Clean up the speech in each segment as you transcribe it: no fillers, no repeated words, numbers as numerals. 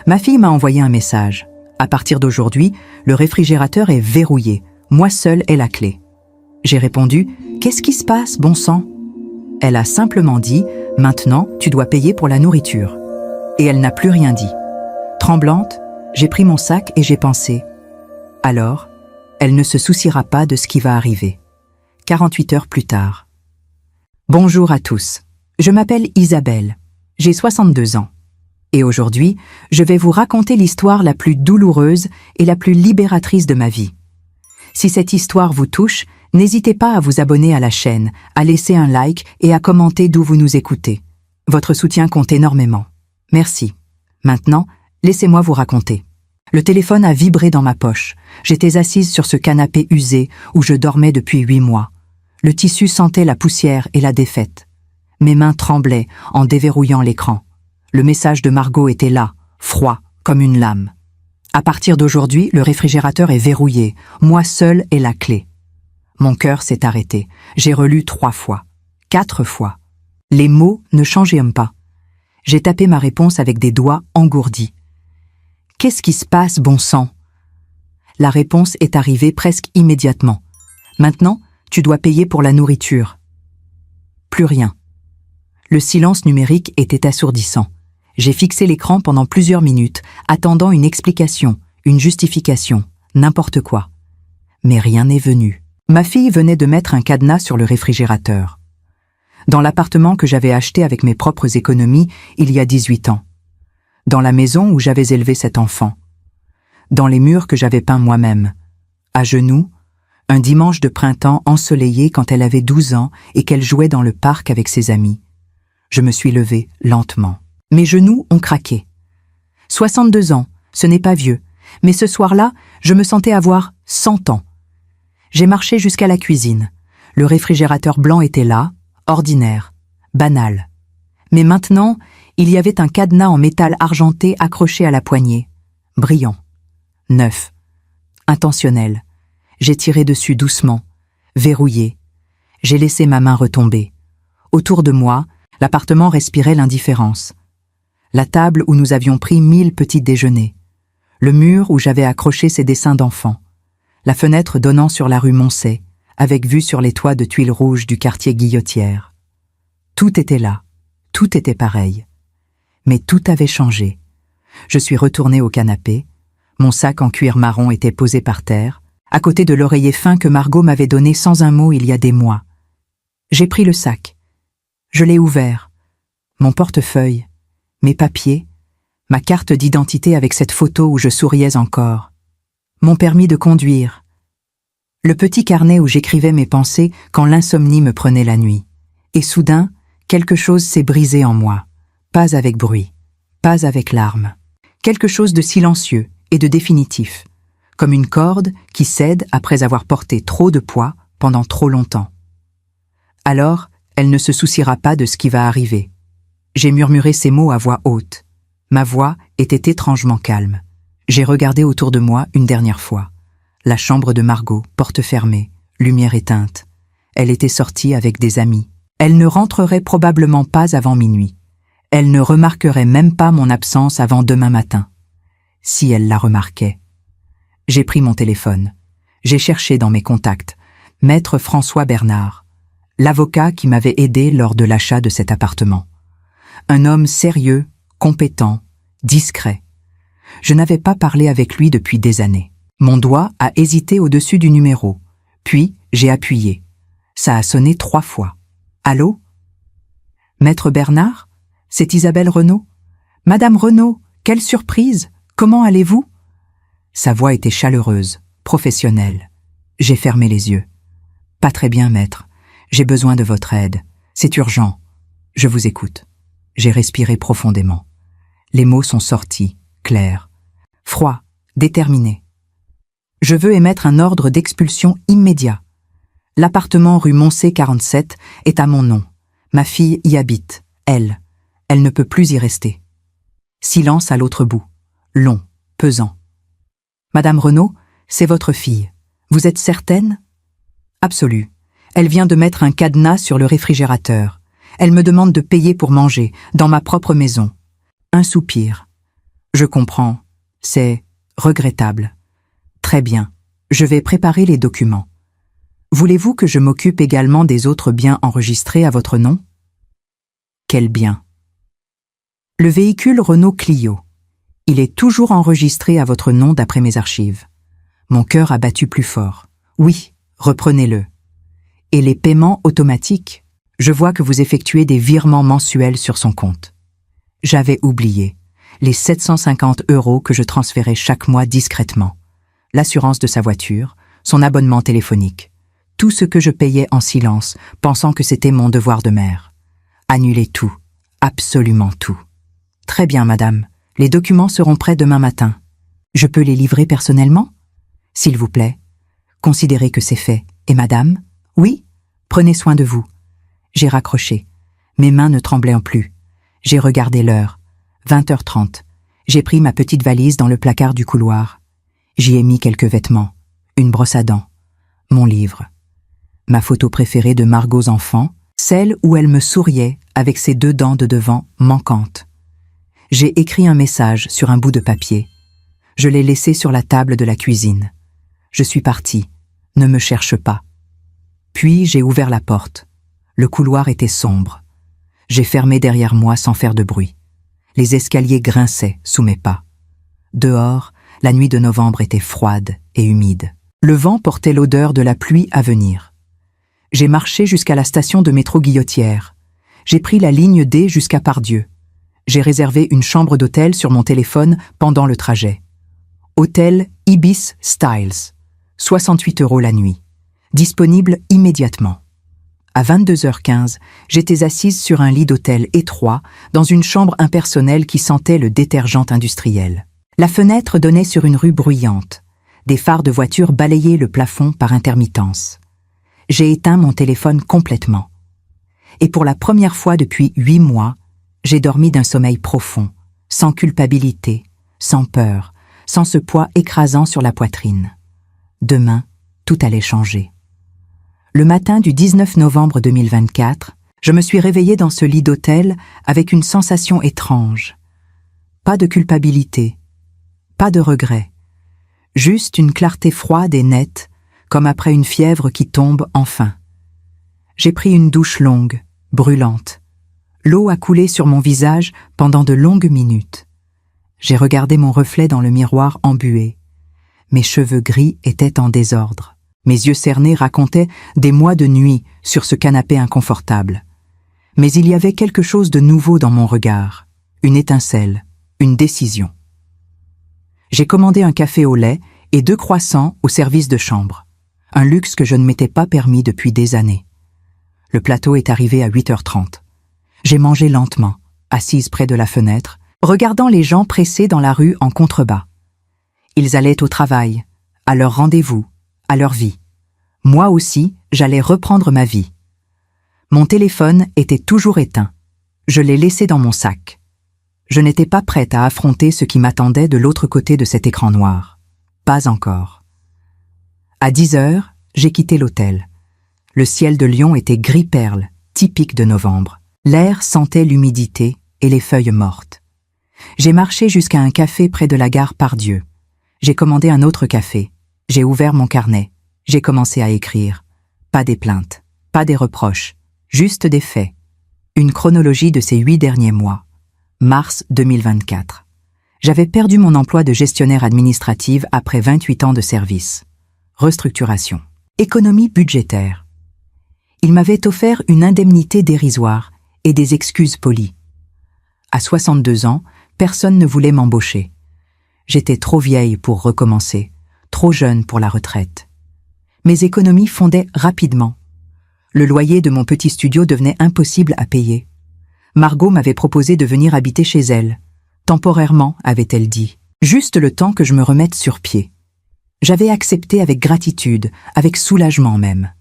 Ma fille m'a envoyé un message. À partir d'aujourd'hui, le réfrigérateur est verrouillé. Moi seule ai la clé. J'ai répondu « Qu'est-ce qui se passe, bon sang ?» Elle a simplement dit « Maintenant, tu dois payer pour la nourriture. » Et elle n'a plus rien dit. Tremblante, j'ai pris mon sac et j'ai pensé « Alors, elle ne se souciera pas de ce qui va arriver. » 48 heures plus tard. Bonjour à tous. Je m'appelle Isabelle. J'ai 62 ans. Et aujourd'hui, je vais vous raconter l'histoire la plus douloureuse et la plus libératrice de ma vie. Si cette histoire vous touche, n'hésitez pas à vous abonner à la chaîne, à laisser un like et à commenter d'où vous nous écoutez. Votre soutien compte énormément. Merci. Maintenant, laissez-moi vous raconter. Le téléphone a vibré dans ma poche. J'étais assise sur ce canapé usé où je dormais depuis 8 mois. Le tissu sentait la poussière et la défaite. Mes mains tremblaient en déverrouillant l'écran. Le message de Margot était là, froid, comme une lame. À partir d'aujourd'hui, le réfrigérateur est verrouillé. Moi seule ai la clé. Mon cœur s'est arrêté. J'ai relu 3 fois, 4 fois. Les mots ne changeaient pas. J'ai tapé ma réponse avec des doigts engourdis. Qu'est-ce qui se passe, bon sang? La réponse est arrivée presque immédiatement. Maintenant, tu dois payer pour la nourriture. Plus rien. Le silence numérique était assourdissant. J'ai fixé l'écran pendant plusieurs minutes, attendant une explication, une justification, n'importe quoi. Mais rien n'est venu. Ma fille venait de mettre un cadenas sur le réfrigérateur. Dans l'appartement que j'avais acheté avec mes propres économies il y a 18 ans. Dans la maison où j'avais élevé cet enfant. Dans les murs que j'avais peints moi-même. À genoux, un dimanche de printemps ensoleillé quand elle avait 12 ans et qu'elle jouait dans le parc avec ses amis. Je me suis levée lentement. Mes genoux ont craqué. 62 ans, ce n'est pas vieux, mais ce soir-là, je me sentais avoir 100 ans. J'ai marché jusqu'à la cuisine. Le réfrigérateur blanc était là, ordinaire, banal. Mais maintenant, il y avait un cadenas en métal argenté accroché à la poignée. Brillant. Neuf. Intentionnel. J'ai tiré dessus doucement, verrouillé. J'ai laissé ma main retomber. Autour de moi, l'appartement respirait l'indifférence. La table où nous avions pris 1000 petits déjeuners. Le mur où j'avais accroché ces dessins d'enfants. La fenêtre donnant sur la rue Moncey, avec vue sur les toits de tuiles rouges du quartier Guillotière. Tout était là, tout était pareil. Mais tout avait changé. Je suis retournée au canapé. Mon sac en cuir marron était posé par terre, à côté de l'oreiller fin que Margot m'avait donné sans un mot il y a des mois. J'ai pris le sac. Je l'ai ouvert. Mon portefeuille, mes papiers, ma carte d'identité avec cette photo où je souriais encore, mon permis de conduire, le petit carnet où j'écrivais mes pensées quand l'insomnie me prenait la nuit. Et soudain, quelque chose s'est brisé en moi, pas avec bruit, pas avec larmes. Quelque chose de silencieux et de définitif, comme une corde qui cède après avoir porté trop de poids pendant trop longtemps. Alors, elle ne se souciera pas de ce qui va arriver. J'ai murmuré ces mots à voix haute. Ma voix était étrangement calme. J'ai regardé autour de moi une dernière fois. La chambre de Margot, porte fermée, lumière éteinte. Elle était sortie avec des amis. Elle ne rentrerait probablement pas avant minuit. Elle ne remarquerait même pas mon absence avant demain matin. Si elle la remarquait. J'ai pris mon téléphone. J'ai cherché dans mes contacts. Maître François Bernard, l'avocat qui m'avait aidé lors de l'achat de cet appartement. Un homme sérieux, compétent, discret. Je n'avais pas parlé avec lui depuis des années. Mon doigt a hésité au-dessus du numéro. Puis, j'ai appuyé. Ça a sonné 3 fois. Allô? Maître Bernard? C'est Isabelle Renaud? Madame Renaud, quelle surprise! Comment allez-vous? Sa voix était chaleureuse, professionnelle. J'ai fermé les yeux. Pas très bien, maître. J'ai besoin de votre aide. C'est urgent. Je vous écoute. J'ai respiré profondément. Les mots sont sortis, clairs, froids, déterminés. Je veux émettre un ordre d'expulsion immédiat. L'appartement rue Moncey 47 est à mon nom. Ma fille y habite, elle. Elle ne peut plus y rester. Silence à l'autre bout, long, pesant. Madame Renaud, c'est votre fille. Vous êtes certaine? Absolue. Elle vient de mettre un cadenas sur le réfrigérateur. Elle me demande de payer pour manger, dans ma propre maison. Un soupir. Je comprends. C'est regrettable. Très bien. Je vais préparer les documents. Voulez-vous que je m'occupe également des autres biens enregistrés à votre nom? Quel bien? Le véhicule Renault Clio. Il est toujours enregistré à votre nom d'après mes archives. Mon cœur a battu plus fort. Oui, reprenez-le. Et les paiements automatiques? Je vois que vous effectuez des virements mensuels sur son compte. J'avais oublié. Les 750 € que je transférais chaque mois discrètement. L'assurance de sa voiture, son abonnement téléphonique. Tout ce que je payais en silence, pensant que c'était mon devoir de mère. Annulez tout. Absolument tout. Très bien, madame. Les documents seront prêts demain matin. Je peux les livrer personnellement? S'il vous plaît. Considérez que c'est fait. Et madame? Oui? Prenez soin de vous. J'ai raccroché. Mes mains ne tremblaient plus. J'ai regardé l'heure. 20h30. J'ai pris ma petite valise dans le placard du couloir. J'y ai mis quelques vêtements, une brosse à dents, mon livre. Ma photo préférée de Margaux enfant, celle où elle me souriait avec ses 2 dents de devant manquantes. J'ai écrit un message sur un bout de papier. Je l'ai laissé sur la table de la cuisine. Je suis partie. Ne me cherche pas. Puis j'ai ouvert la porte. Le couloir était sombre. J'ai fermé derrière moi sans faire de bruit. Les escaliers grinçaient sous mes pas. Dehors, la nuit de novembre était froide et humide. Le vent portait l'odeur de la pluie à venir. J'ai marché jusqu'à la station de métro Guillotière. J'ai pris la ligne D jusqu'à Pardieu. J'ai réservé une chambre d'hôtel sur mon téléphone pendant le trajet. Hôtel Ibis Styles. 68 € la nuit. Disponible immédiatement. À 22h15, j'étais assise sur un lit d'hôtel étroit dans une chambre impersonnelle qui sentait le détergent industriel. La fenêtre donnait sur une rue bruyante. Des phares de voiture balayaient le plafond par intermittence. J'ai éteint mon téléphone complètement. Et pour la première fois depuis 8 mois, j'ai dormi d'un sommeil profond, sans culpabilité, sans peur, sans ce poids écrasant sur la poitrine. Demain, tout allait changer. Le matin du 19 novembre 2024, je me suis réveillée dans ce lit d'hôtel avec une sensation étrange. Pas de culpabilité, pas de regret, juste une clarté froide et nette, comme après une fièvre qui tombe enfin. J'ai pris une douche longue, brûlante. L'eau a coulé sur mon visage pendant de longues minutes. J'ai regardé mon reflet dans le miroir embué. Mes cheveux gris étaient en désordre. Mes yeux cernés racontaient des mois de nuit sur ce canapé inconfortable. Mais il y avait quelque chose de nouveau dans mon regard, une étincelle, une décision. J'ai commandé un café au lait et 2 croissants au service de chambre, un luxe que je ne m'étais pas permis depuis des années. Le plateau est arrivé à 8h30. J'ai mangé lentement, assise près de la fenêtre, regardant les gens pressés dans la rue en contrebas. Ils allaient au travail, à leur rendez-vous, à leur vie. Moi aussi, j'allais reprendre ma vie. Mon téléphone était toujours éteint. Je l'ai laissé dans mon sac. Je n'étais pas prête à affronter ce qui m'attendait de l'autre côté de cet écran noir. Pas encore. À 10h, j'ai quitté l'hôtel. Le ciel de Lyon était gris perle, typique de novembre. L'air sentait l'humidité et les feuilles mortes. J'ai marché jusqu'à un café près de la gare Pardieu. J'ai commandé un autre café. J'ai ouvert mon carnet. J'ai commencé à écrire. Pas des plaintes, pas des reproches, juste des faits. Une chronologie de ces 8 derniers mois. Mars 2024. J'avais perdu mon emploi de gestionnaire administrative après 28 ans de service. Restructuration. Économie budgétaire. Il m'avait offert une indemnité dérisoire et des excuses polies. À 62 ans, personne ne voulait m'embaucher. J'étais trop vieille pour recommencer, trop jeune pour la retraite. Mes économies fondaient rapidement. Le loyer de mon petit studio devenait impossible à payer. Margaux m'avait proposé de venir habiter chez elle. Temporairement, avait-elle dit. Juste le temps que je me remette sur pied. J'avais accepté avec gratitude, avec soulagement même.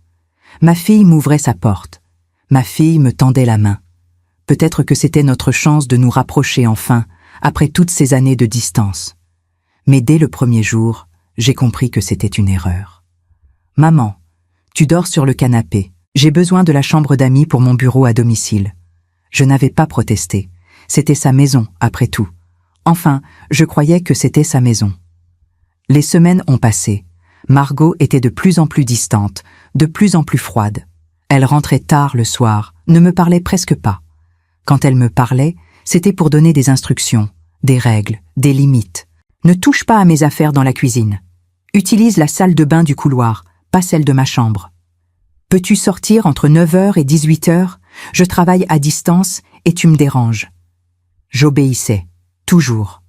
Ma fille m'ouvrait sa porte. Ma fille me tendait la main. Peut-être que c'était notre chance de nous rapprocher enfin, après toutes ces années de distance. Mais dès le premier jour, j'ai compris que c'était une erreur. « Maman, tu dors sur le canapé. J'ai besoin de la chambre d'amis pour mon bureau à domicile. » Je n'avais pas protesté. C'était sa maison, après tout. Enfin, je croyais que c'était sa maison. Les semaines ont passé. Margot était de plus en plus distante, de plus en plus froide. Elle rentrait tard le soir, ne me parlait presque pas. Quand elle me parlait, c'était pour donner des instructions, des règles, des limites. Ne touche pas à mes affaires dans la cuisine. Utilise la salle de bain du couloir, pas celle de ma chambre. Peux-tu sortir entre 9h et 18h? Je travaille à distance et tu me déranges. J'obéissais, toujours.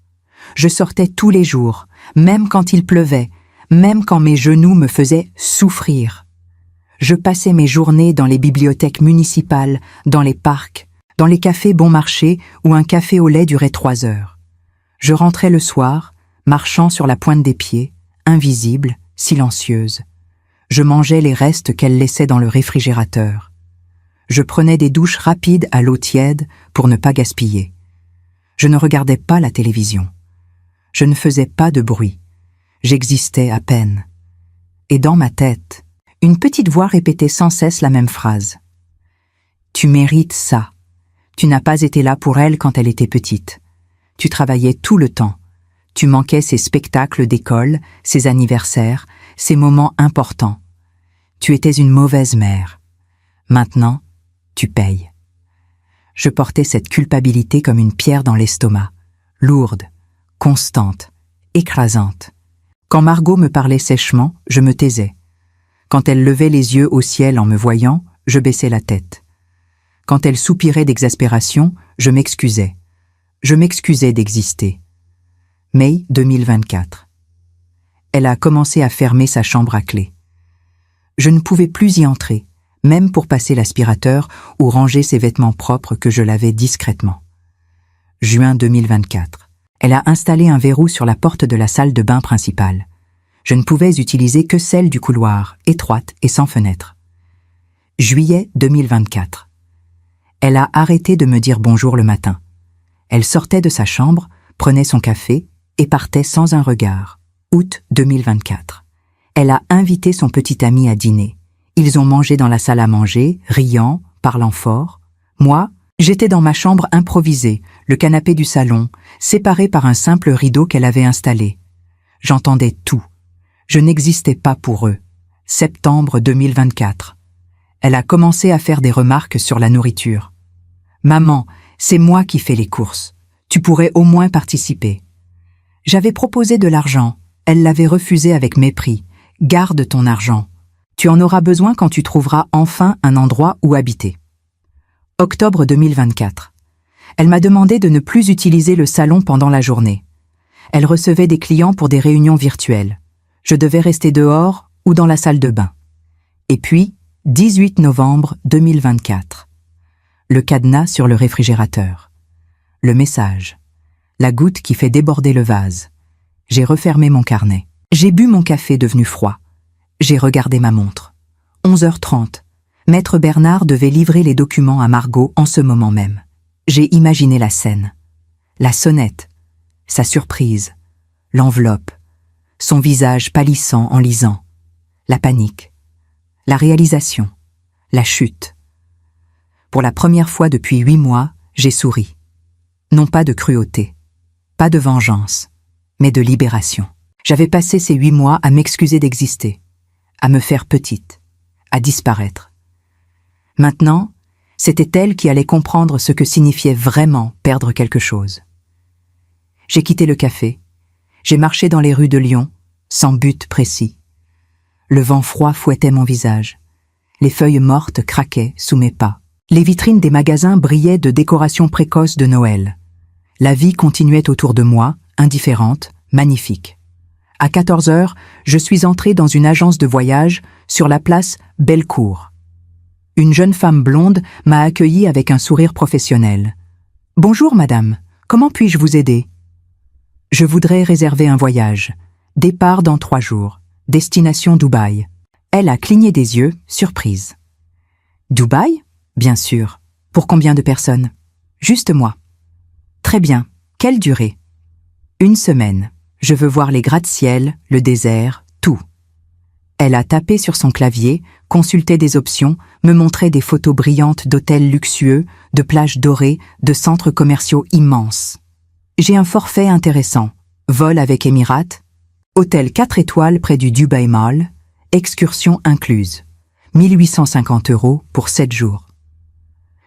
Je sortais tous les jours, même quand il pleuvait, même quand mes genoux me faisaient souffrir. Je passais mes journées dans les bibliothèques municipales, dans les parcs, dans les cafés bon marché où un café au lait durait 3 heures. Je rentrais le soir, marchant sur la pointe des pieds, invisible, silencieuse. Je mangeais les restes qu'elle laissait dans le réfrigérateur. Je prenais des douches rapides à l'eau tiède pour ne pas gaspiller. Je ne regardais pas la télévision. Je ne faisais pas de bruit. J'existais à peine. Et dans ma tête, une petite voix répétait sans cesse la même phrase. « Tu mérites ça. Tu n'as pas été là pour elle quand elle était petite. Tu travaillais tout le temps. Tu manquais ses spectacles d'école, ses anniversaires, ses moments importants. Tu étais une mauvaise mère. Maintenant, tu payes. » Je portais cette culpabilité comme une pierre dans l'estomac, lourde, constante, écrasante. Quand Margot me parlait sèchement, je me taisais. Quand elle levait les yeux au ciel en me voyant, je baissais la tête. Quand elle soupirait d'exaspération, je m'excusais. Je m'excusais d'exister. Mai 2024. Elle a commencé à fermer sa chambre à clé. Je ne pouvais plus y entrer, même pour passer l'aspirateur ou ranger ses vêtements propres que je lavais discrètement. Juin 2024. Elle a installé un verrou sur la porte de la salle de bain principale. Je ne pouvais utiliser que celle du couloir, étroite et sans fenêtre. Juillet 2024. Elle a arrêté de me dire bonjour le matin. Elle sortait de sa chambre, prenait son café et partait sans un regard. Août 2024. Elle a invité son petit ami à dîner. Ils ont mangé dans la salle à manger, riant, parlant fort. Moi, j'étais dans ma chambre improvisée, le canapé du salon, séparé par un simple rideau qu'elle avait installé. J'entendais tout. Je n'existais pas pour eux. Septembre 2024. Elle a commencé à faire des remarques sur la nourriture. « Maman, c'est moi qui fais les courses. Tu pourrais au moins participer. » J'avais proposé de l'argent. Elle l'avait refusé avec mépris. « Garde ton argent. Tu en auras besoin quand tu trouveras enfin un endroit où habiter. » Octobre 2024. Elle m'a demandé de ne plus utiliser le salon pendant la journée. Elle recevait des clients pour des réunions virtuelles. Je devais rester dehors ou dans la salle de bain. Et puis, 18 novembre 2024. Le cadenas sur le réfrigérateur. Le message. La goutte qui fait déborder le vase. J'ai refermé mon carnet. J'ai bu mon café devenu froid. J'ai regardé ma montre. 11h30. Maître Bernard devait livrer les documents à Margot en ce moment même. J'ai imaginé la scène. La sonnette, sa surprise, l'enveloppe, son visage pâlissant en lisant, la panique, la réalisation, la chute. Pour la première fois depuis 8 mois, j'ai souri. Non pas de cruauté, pas de vengeance, mais de libération. J'avais passé ces 8 mois à m'excuser d'exister, à me faire petite, à disparaître. Maintenant, c'était elle qui allait comprendre ce que signifiait vraiment perdre quelque chose. J'ai quitté le café. J'ai marché dans les rues de Lyon, sans but précis. Le vent froid fouettait mon visage. Les feuilles mortes craquaient sous mes pas. Les vitrines des magasins brillaient de décorations précoces de Noël. La vie continuait autour de moi, indifférente, magnifique. À 14h, je suis entrée dans une agence de voyage sur la place Bellecour. Une jeune femme blonde m'a accueillie avec un sourire professionnel. « Bonjour madame, comment puis-je vous aider ?»« Je voudrais réserver un voyage. Départ dans 3 jours. Destination Dubaï. » Elle a cligné des yeux, surprise. « Dubaï ? Bien sûr. Pour combien de personnes ? » ?»« Juste moi. »« Très bien. Quelle durée ? » ?»« 1 semaine. Je veux voir les gratte-ciel, le désert, tout. » Elle a tapé sur son clavier, consultait des options, me montrait des photos brillantes d'hôtels luxueux, de plages dorées, de centres commerciaux immenses. J'ai un forfait intéressant. Vol avec Emirates, hôtel 4 étoiles près du Dubai Mall, excursion incluse. 1850 € pour 7 jours.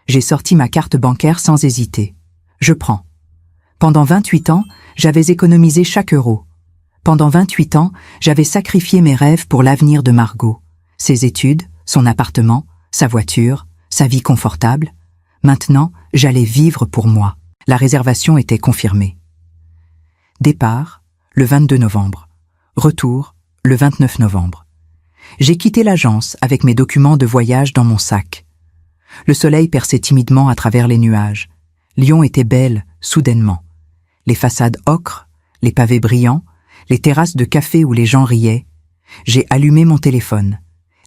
J'ai sorti ma carte bancaire sans hésiter. Je prends. Pendant 28 ans, j'avais économisé chaque euro. Pendant 28 ans, j'avais sacrifié mes rêves pour l'avenir de Margot. Ses études, son appartement, sa voiture, sa vie confortable. Maintenant, j'allais vivre pour moi. La réservation était confirmée. Départ, le 22 novembre. Retour, le 29 novembre. J'ai quitté l'agence avec mes documents de voyage dans mon sac. Le soleil perçait timidement à travers les nuages. Lyon était belle, soudainement. Les façades ocre, les pavés brillants, les terrasses de café où les gens riaient. J'ai allumé mon téléphone.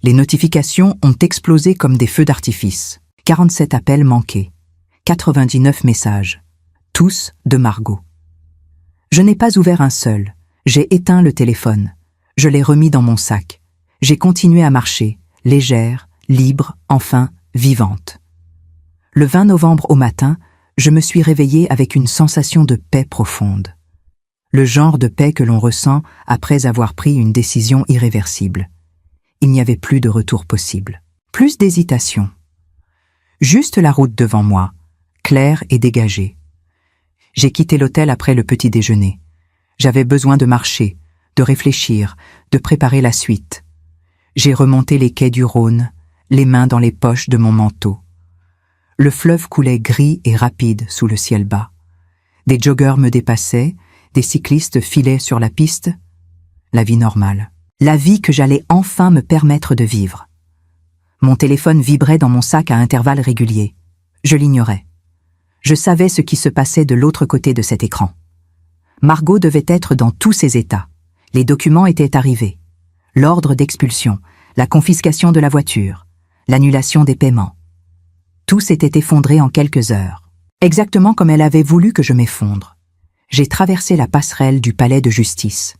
Les notifications ont explosé comme des feux d'artifice. 47 appels manqués. 99 messages. Tous de Margot. Je n'ai pas ouvert un seul. J'ai éteint le téléphone. Je l'ai remis dans mon sac. J'ai continué à marcher, légère, libre, enfin, vivante. Le 20 novembre au matin, je me suis réveillée avec une sensation de paix profonde. Le genre de paix que l'on ressent après avoir pris une décision irréversible. Il n'y avait plus de retour possible. Plus d'hésitation. Juste la route devant moi, claire et dégagée. J'ai quitté l'hôtel après le petit déjeuner. J'avais besoin de marcher, de réfléchir, de préparer la suite. J'ai remonté les quais du Rhône, les mains dans les poches de mon manteau. Le fleuve coulait gris et rapide sous le ciel bas. Des joggeurs me dépassaient, des cyclistes filaient sur la piste. La vie normale. La vie que j'allais enfin me permettre de vivre. Mon téléphone vibrait dans mon sac à intervalles réguliers. Je l'ignorais. Je savais ce qui se passait de l'autre côté de cet écran. Margot devait être dans tous ses états. Les documents étaient arrivés. L'ordre d'expulsion, la confiscation de la voiture, l'annulation des paiements. Tout s'était effondré en quelques heures, exactement comme elle avait voulu que je m'effondre. J'ai traversé la passerelle du palais de justice.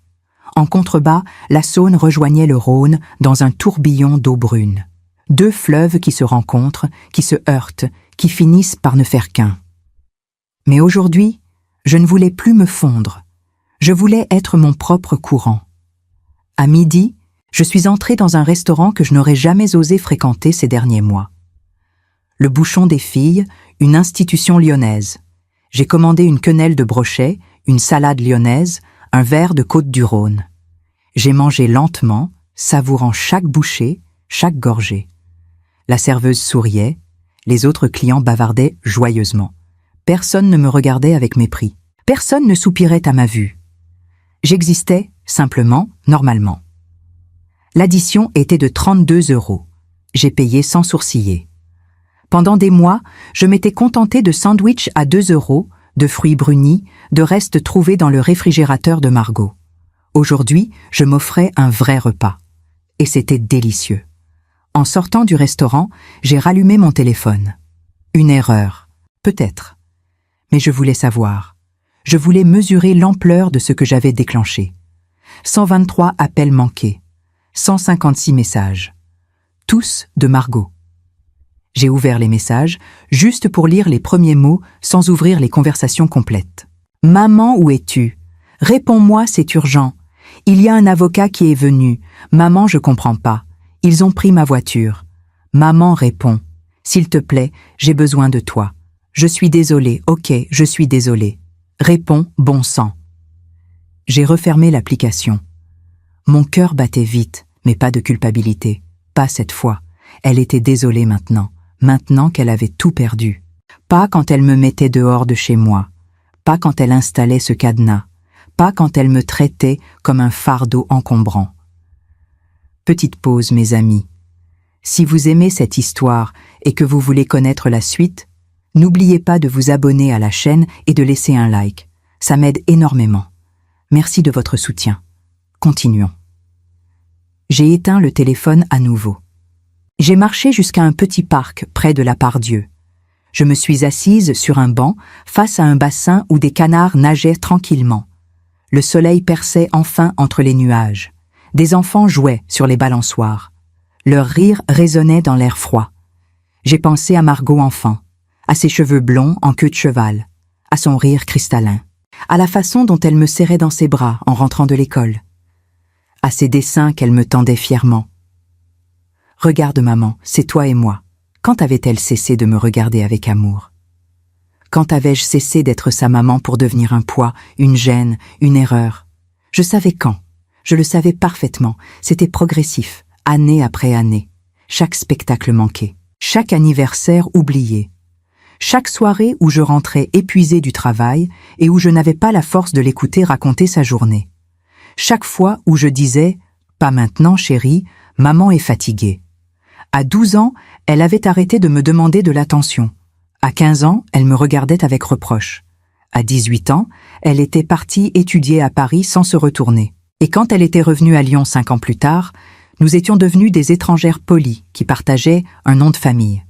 En contrebas, la Saône rejoignait le Rhône dans un tourbillon d'eau brune. Deux fleuves qui se rencontrent, qui se heurtent, qui finissent par ne faire qu'un. Mais aujourd'hui, je ne voulais plus me fondre. Je voulais être mon propre courant. À midi, je suis entrée dans un restaurant que je n'aurais jamais osé fréquenter ces derniers mois. Le Bouchon des Filles, une institution lyonnaise. J'ai commandé une quenelle de brochet, une salade lyonnaise, un verre de Côte-du-Rhône. J'ai mangé lentement, savourant chaque bouchée, chaque gorgée. La serveuse souriait, les autres clients bavardaient joyeusement. Personne ne me regardait avec mépris. Personne ne soupirait à ma vue. J'existais, simplement, normalement. L'addition était de 32 €. J'ai payé sans sourciller. Pendant des mois, je m'étais contentée de sandwichs à 2 €, de fruits brunis, de restes trouvés dans le réfrigérateur de Margot. Aujourd'hui, je m'offrais un vrai repas. Et c'était délicieux. En sortant du restaurant, j'ai rallumé mon téléphone. Une erreur, peut-être. Mais je voulais savoir. Je voulais mesurer l'ampleur de ce que j'avais déclenché. 123 appels manqués. 156 messages. Tous de Margot. J'ai ouvert les messages, juste pour lire les premiers mots, sans ouvrir les conversations complètes. « Maman, où es-tu ? Réponds-moi, c'est urgent. Il y a un avocat qui est venu. Maman, je comprends pas. Ils ont pris ma voiture. Maman, réponds. S'il te plaît, j'ai besoin de toi. Je suis désolée, ok, je suis désolée. Réponds, bon sang. » J'ai refermé l'application. Mon cœur battait vite, mais pas de culpabilité. Pas cette fois. Elle était désolée maintenant qu'elle avait tout perdu. Pas quand elle me mettait dehors de chez moi. Pas quand elle installait ce cadenas. Pas quand elle me traitait comme un fardeau encombrant. Petite pause, mes amis. Si vous aimez cette histoire et que vous voulez connaître la suite, n'oubliez pas de vous abonner à la chaîne et de laisser un like. Ça m'aide énormément. Merci de votre soutien. Continuons. J'ai éteint le téléphone à nouveau. J'ai marché jusqu'à un petit parc près de la Part-Dieu. Je me suis assise sur un banc face à un bassin où des canards nageaient tranquillement. Le soleil perçait enfin entre les nuages. Des enfants jouaient sur les balançoires. Leur rire résonnait dans l'air froid. J'ai pensé à Margot enfant, à ses cheveux blonds en queue de cheval, à son rire cristallin, à la façon dont elle me serrait dans ses bras en rentrant de l'école, à ses dessins qu'elle me tendait fièrement. « Regarde maman, c'est toi et moi. » Quand avait-elle cessé de me regarder avec amour? Quand avais-je cessé d'être sa maman pour devenir un poids, une gêne, une erreur? Je savais quand. Je le savais parfaitement. C'était progressif, année après année. Chaque spectacle manqué, chaque anniversaire oublié. Chaque soirée où je rentrais épuisée du travail et où je n'avais pas la force de l'écouter raconter sa journée. Chaque fois où je disais « Pas maintenant, chérie, maman est fatiguée ». À 12 ans, elle avait arrêté de me demander de l'attention. À 15 ans, elle me regardait avec reproche. À 18 ans, elle était partie étudier à Paris sans se retourner. Et quand elle était revenue à Lyon 5 ans plus tard, nous étions devenus des étrangères polies qui partageaient un nom de famille.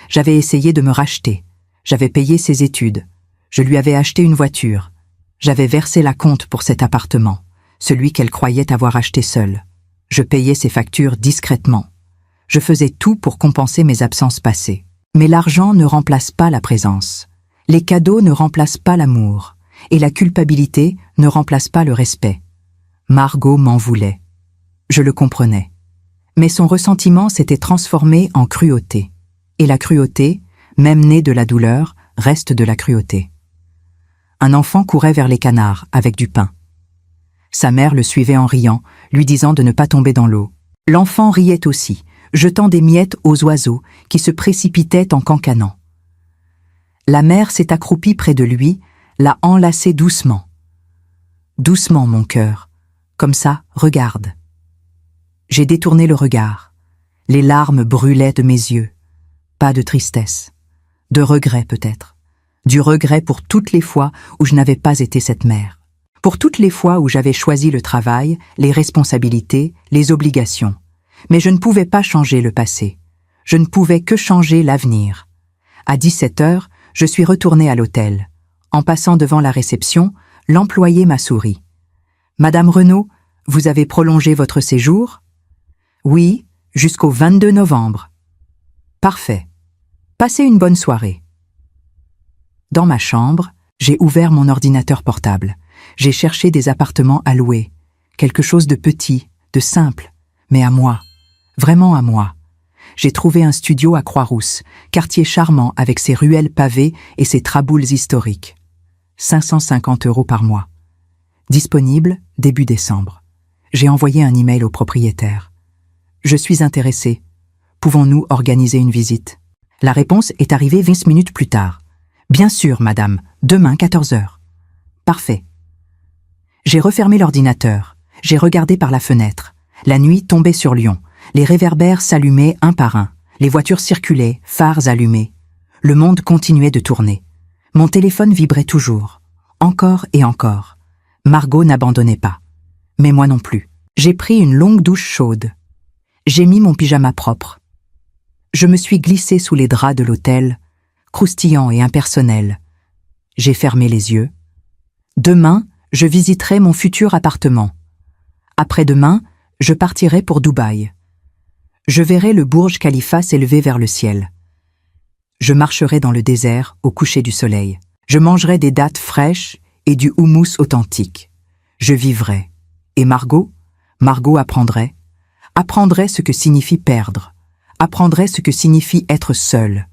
J'avais essayé de me racheter. J'avais payé ses études. Je lui avais acheté une voiture. J'avais versé la compte pour cet appartement, celui qu'elle croyait avoir acheté seule. Je payais ses factures discrètement. Je faisais tout pour compenser mes absences passées. Mais l'argent ne remplace pas la présence. Les cadeaux ne remplacent pas l'amour. Et la culpabilité ne remplace pas le respect. Margot m'en voulait. Je le comprenais. Mais son ressentiment s'était transformé en cruauté. Et la cruauté, même née de la douleur, reste de la cruauté. Un enfant courait vers les canards avec du pain. Sa mère le suivait en riant, lui disant de ne pas tomber dans l'eau. L'enfant riait aussi, jetant des miettes aux oiseaux qui se précipitaient en cancanant. La mère s'est accroupie près de lui, l'a enlacé doucement. Doucement, mon cœur. Comme ça, regarde. J'ai détourné le regard. Les larmes brûlaient de mes yeux. Pas de tristesse. De regret peut-être. Du regret pour toutes les fois où je n'avais pas été cette mère. Pour toutes les fois où j'avais choisi le travail, les responsabilités, les obligations. Mais je ne pouvais pas changer le passé. Je ne pouvais que changer l'avenir. À 17 heures, je suis retournée à l'hôtel. En passant devant la réception, l'employé m'a souri. « Madame Renaud, vous avez prolongé votre séjour ?»« Oui, jusqu'au 22 novembre. »« Parfait. Passez une bonne soirée. » Dans ma chambre, j'ai ouvert mon ordinateur portable. J'ai cherché des appartements à louer. Quelque chose de petit, de simple, mais à moi. Vraiment à moi. J'ai trouvé un studio à Croix-Rousse, quartier charmant avec ses ruelles pavées et ses traboules historiques. 550 € par mois. Disponible début décembre. J'ai envoyé un email au propriétaire. Je suis intéressée. Pouvons-nous organiser une visite? La réponse est arrivée 20 minutes plus tard. Bien sûr, madame, demain 14 heures. Parfait. J'ai refermé l'ordinateur. J'ai regardé par la fenêtre. La nuit tombait sur Lyon. Les réverbères s'allumaient un par un. Les voitures circulaient, phares allumés. Le monde continuait de tourner. Mon téléphone vibrait toujours. Encore et encore. Margot n'abandonnait pas. Mais moi non plus. J'ai pris une longue douche chaude. J'ai mis mon pyjama propre. Je me suis glissée sous les draps de l'hôtel, croustillant et impersonnel. J'ai fermé les yeux. Demain, je visiterai mon futur appartement. Après-demain, je partirai pour Dubaï. Je verrai le Burj Khalifa s'élever vers le ciel. Je marcherai dans le désert au coucher du soleil. Je mangerai des dattes fraîches et du houmous authentique. Je vivrai. Et Margot apprendrait ce que signifie perdre, apprendrait ce que signifie être seule,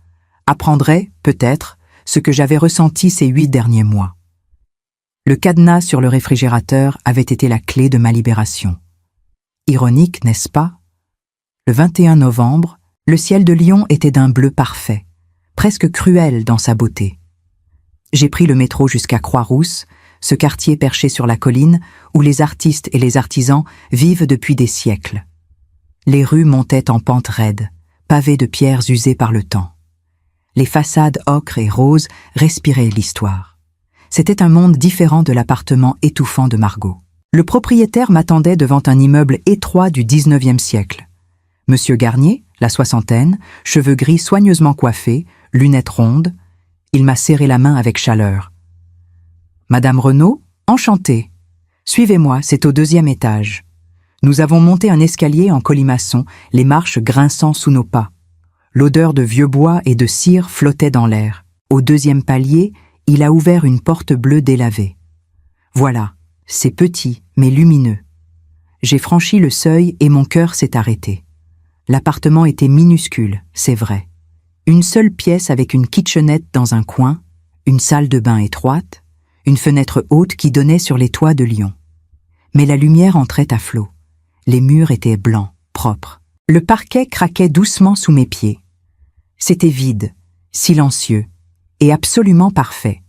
apprendrait, peut-être, ce que j'avais ressenti ces 8 derniers mois. Le cadenas sur le réfrigérateur avait été la clé de ma libération. Ironique, n'est-ce pas? Le 21 novembre, le ciel de Lyon était d'un bleu parfait, presque cruel dans sa beauté. J'ai pris le métro jusqu'à Croix-Rousse, ce quartier perché sur la colline où les artistes et les artisans vivent depuis des siècles. Les rues montaient en pente raide, pavées de pierres usées par le temps. Les façades ocre et rose respiraient l'histoire. C'était un monde différent de l'appartement étouffant de Margot. Le propriétaire m'attendait devant un immeuble étroit du 19e siècle. Monsieur Garnier, la soixantaine, cheveux gris soigneusement coiffés, lunettes rondes, il m'a serré la main avec chaleur. « Madame Renaud, enchantée. Suivez-moi, c'est au 2e étage. » Nous avons monté un escalier en colimaçon, les marches grinçant sous nos pas. L'odeur de vieux bois et de cire flottait dans l'air. Au 2e palier, il a ouvert une porte bleue délavée. Voilà, c'est petit, mais lumineux. J'ai franchi le seuil et mon cœur s'est arrêté. L'appartement était minuscule, c'est vrai. Une seule pièce avec une kitchenette dans un coin, une salle de bain étroite, une fenêtre haute qui donnait sur les toits de Lyon. Mais la lumière entrait à flot. Les murs étaient blancs, propres. Le parquet craquait doucement sous mes pieds. C'était vide, silencieux et absolument parfait.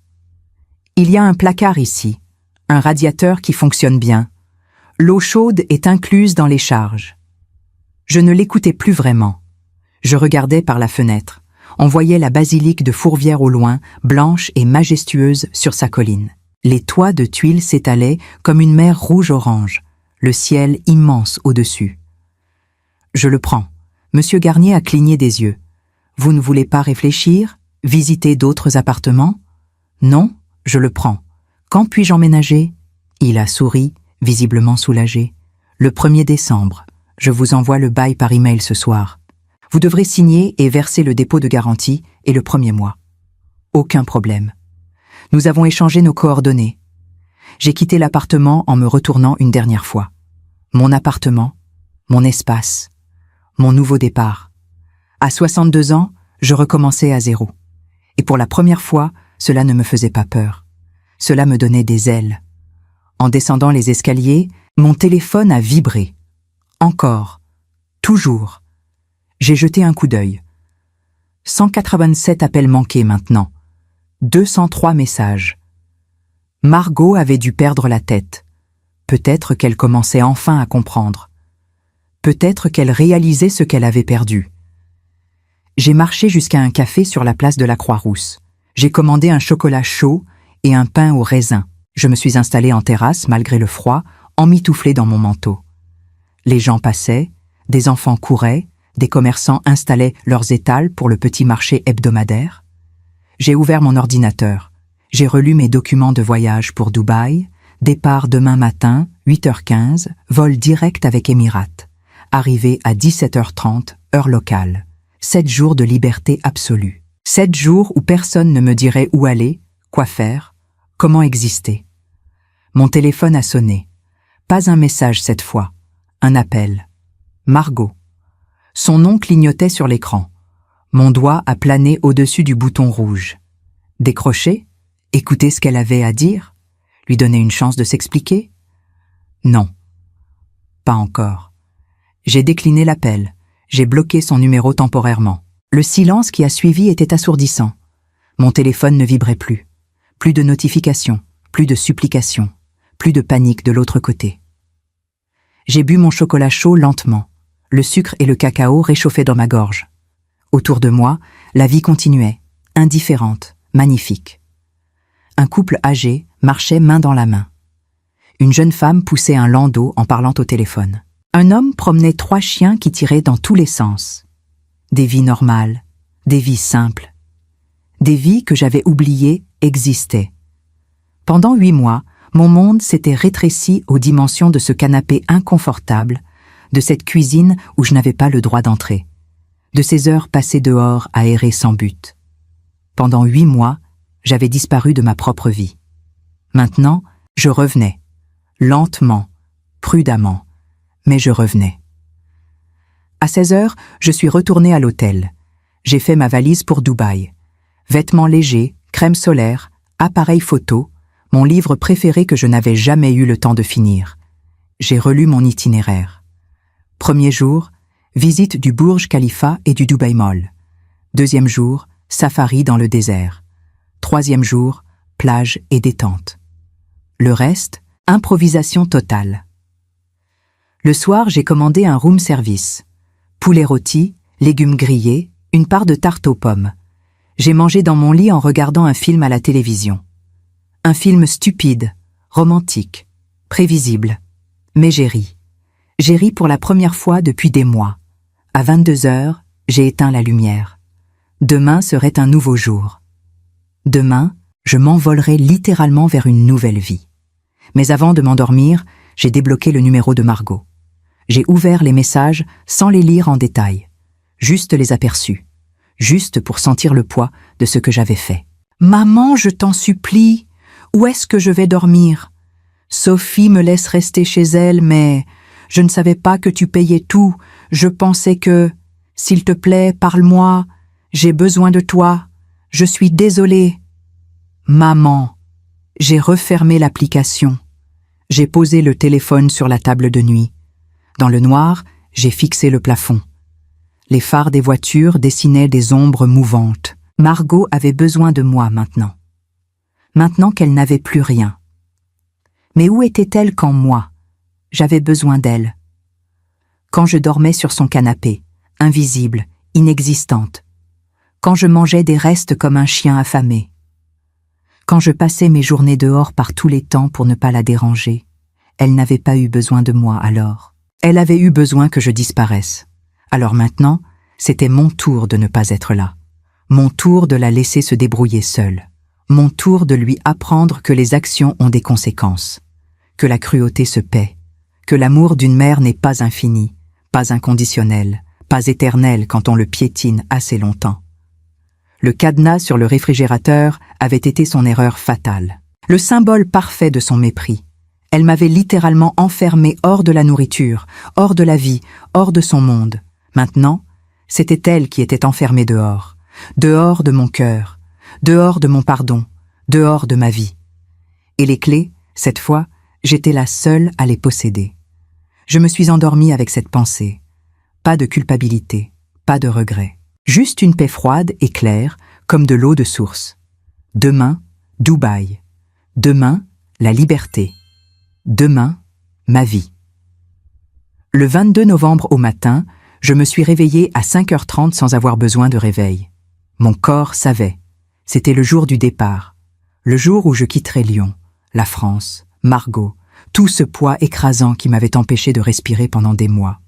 Il y a un placard ici, un radiateur qui fonctionne bien. L'eau chaude est incluse dans les charges. Je ne l'écoutais plus vraiment. Je regardais par la fenêtre. On voyait la basilique de Fourvière au loin, blanche et majestueuse sur sa colline. Les toits de tuiles s'étalaient comme une mer rouge-orange, le ciel immense au-dessus. Je le prends. Monsieur Garnier a cligné des yeux. Vous ne voulez pas réfléchir, visiter d'autres appartements? Non, je le prends. Quand puis-je emménager? Il a souri, visiblement soulagé. Le 1er décembre. Je vous envoie le bail par email ce soir. Vous devrez signer et verser le dépôt de garantie et le 1er mois. Aucun problème. Nous avons échangé nos coordonnées. J'ai quitté l'appartement en me retournant une dernière fois. Mon appartement, mon espace, mon nouveau départ. À 62 ans, je recommençais à zéro. Et pour la première fois, cela ne me faisait pas peur. Cela me donnait des ailes. En descendant les escaliers, mon téléphone a vibré. Encore. Toujours. J'ai jeté un coup d'œil. 187 appels manqués maintenant. 203 messages. Margot avait dû perdre la tête. Peut-être qu'elle commençait enfin à comprendre. Peut-être qu'elle réalisait ce qu'elle avait perdu. J'ai marché jusqu'à un café sur la place de la Croix-Rousse. J'ai commandé un chocolat chaud et un pain au raisin. Je me suis installé en terrasse malgré le froid, emmitouflé dans mon manteau. Les gens passaient, des enfants couraient, des commerçants installaient leurs étals pour le petit marché hebdomadaire. J'ai ouvert mon ordinateur. J'ai relu mes documents de voyage pour Dubaï, départ demain matin, 8h15, vol direct avec Emirates. Arrivée à 17h30, heure locale. 7 jours de liberté absolue. 7 jours où personne ne me dirait où aller, quoi faire, comment exister. Mon téléphone a sonné. Pas un message cette fois. Un appel. Margot. Son nom clignotait sur l'écran. Mon doigt a plané au-dessus du bouton rouge. Décrocher? Écouter ce qu'elle avait à dire? Lui donner une chance de s'expliquer? Non. Pas encore. J'ai décliné l'appel. J'ai bloqué son numéro temporairement. Le silence qui a suivi était assourdissant. Mon téléphone ne vibrait plus. Plus de notifications, plus de supplications, plus de panique de l'autre côté. J'ai bu mon chocolat chaud lentement. Le sucre et le cacao réchauffaient dans ma gorge. Autour de moi, la vie continuait, indifférente, magnifique. Un couple âgé marchait main dans la main. Une jeune femme poussait un landau en parlant au téléphone. Un homme promenait 3 chiens qui tiraient dans tous les sens. Des vies normales, des vies simples. Des vies que j'avais oubliées existaient. Pendant 8 mois, mon monde s'était rétréci aux dimensions de ce canapé inconfortable, de cette cuisine où je n'avais pas le droit d'entrer, de ces heures passées dehors à errer sans but. Pendant 8 mois, j'avais disparu de ma propre vie. Maintenant, je revenais, lentement, prudemment, mais je revenais. À 16 heures, je suis retourné à l'hôtel. J'ai fait ma valise pour Dubaï. Vêtements légers, crème solaire, appareil photo, mon livre préféré que je n'avais jamais eu le temps de finir. J'ai relu mon itinéraire. Premier jour, visite du Burj Khalifa et du Dubai Mall. Deuxième jour, safari dans le désert. Troisième jour, plage et détente. Le reste, improvisation totale. Le soir, j'ai commandé un room service. Poulet rôti, légumes grillés, une part de tarte aux pommes. J'ai mangé dans mon lit en regardant un film à la télévision. Un film stupide, romantique, prévisible. Mais j'ai ri. J'ai ri pour la première fois depuis des mois. À 22 heures, j'ai éteint la lumière. Demain serait un nouveau jour. Demain, je m'envolerai littéralement vers une nouvelle vie. Mais avant de m'endormir, j'ai débloqué le numéro de Margot. J'ai ouvert les messages sans les lire en détail. Juste les aperçus. Juste pour sentir le poids de ce que j'avais fait. « Maman, je t'en supplie, où est-ce que je vais dormir? Sophie me laisse rester chez elle, mais je ne savais pas que tu payais tout. Je pensais que, s'il te plaît, parle-moi. J'ai besoin de toi. Je suis désolée. Maman. J'ai refermé l'application. J'ai posé le téléphone sur la table de nuit. Dans le noir, j'ai fixé le plafond. Les phares des voitures dessinaient des ombres mouvantes. Margot avait besoin de moi maintenant. Maintenant qu'elle n'avait plus rien. Mais où était-elle quand moi, j'avais besoin d'elle? Quand je dormais sur son canapé, invisible, inexistante. Quand je mangeais des restes comme un chien affamé. Quand je passais mes journées dehors par tous les temps pour ne pas la déranger, elle n'avait pas eu besoin de moi alors. Elle avait eu besoin que je disparaisse. Alors maintenant, c'était mon tour de ne pas être là. Mon tour de la laisser se débrouiller seule. Mon tour de lui apprendre que les actions ont des conséquences. Que la cruauté se paie. Que l'amour d'une mère n'est pas infini, pas inconditionnel, pas éternel quand on le piétine assez longtemps. Le cadenas sur le réfrigérateur avait été son erreur fatale. Le symbole parfait de son mépris. Elle m'avait littéralement enfermée hors de la nourriture, hors de la vie, hors de son monde. Maintenant, c'était elle qui était enfermée dehors. Dehors de mon cœur, dehors de mon pardon, dehors de ma vie. Et les clés, cette fois, j'étais la seule à les posséder. Je me suis endormie avec cette pensée. Pas de culpabilité, pas de regret. Juste une paix froide et claire, comme de l'eau de source. Demain, Dubaï. Demain, la liberté. Demain, ma vie. Le 22 novembre au matin, je me suis réveillée à 5h30 sans avoir besoin de réveil. Mon corps savait. C'était le jour du départ. Le jour où je quitterais Lyon, la France, Margot, tout ce poids écrasant qui m'avait empêché de respirer pendant des mois.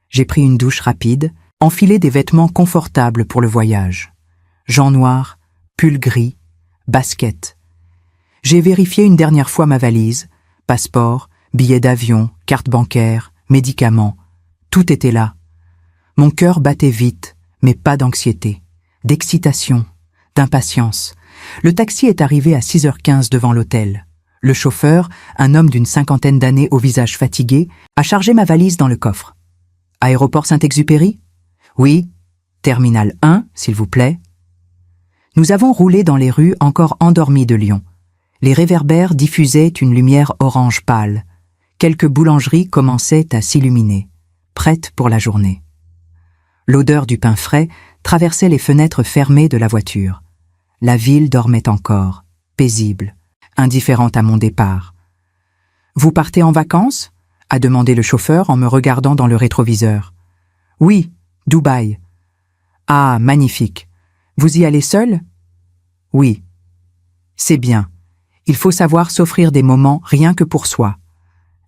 J'ai pris une douche rapide, enfilé des vêtements confortables pour le voyage. Jean noir, pull gris, basket. J'ai vérifié une dernière fois ma valise, passeport, billets d'avion, carte bancaire, médicaments. Tout était là. Mon cœur battait vite, mais pas d'anxiété, d'excitation, d'impatience. Le taxi est arrivé à 6h15 devant l'hôtel. Le chauffeur, un homme d'une 50aine d'années au visage fatigué, a chargé ma valise dans le coffre. Aéroport Saint-Exupéry? Oui. Terminal 1, s'il vous plaît. Nous avons roulé dans les rues encore endormies de Lyon. Les réverbères diffusaient une lumière orange pâle. Quelques boulangeries commençaient à s'illuminer, prêtes pour la journée. L'odeur du pain frais traversait les fenêtres fermées de la voiture. La ville dormait encore, paisible, indifférente à mon départ. « Vous partez en vacances ?» a demandé le chauffeur en me regardant dans le rétroviseur. « Oui, Dubaï. »« Ah, magnifique. Vous y allez seul ?»« Oui. »« C'est bien. Il faut savoir s'offrir des moments rien que pour soi. »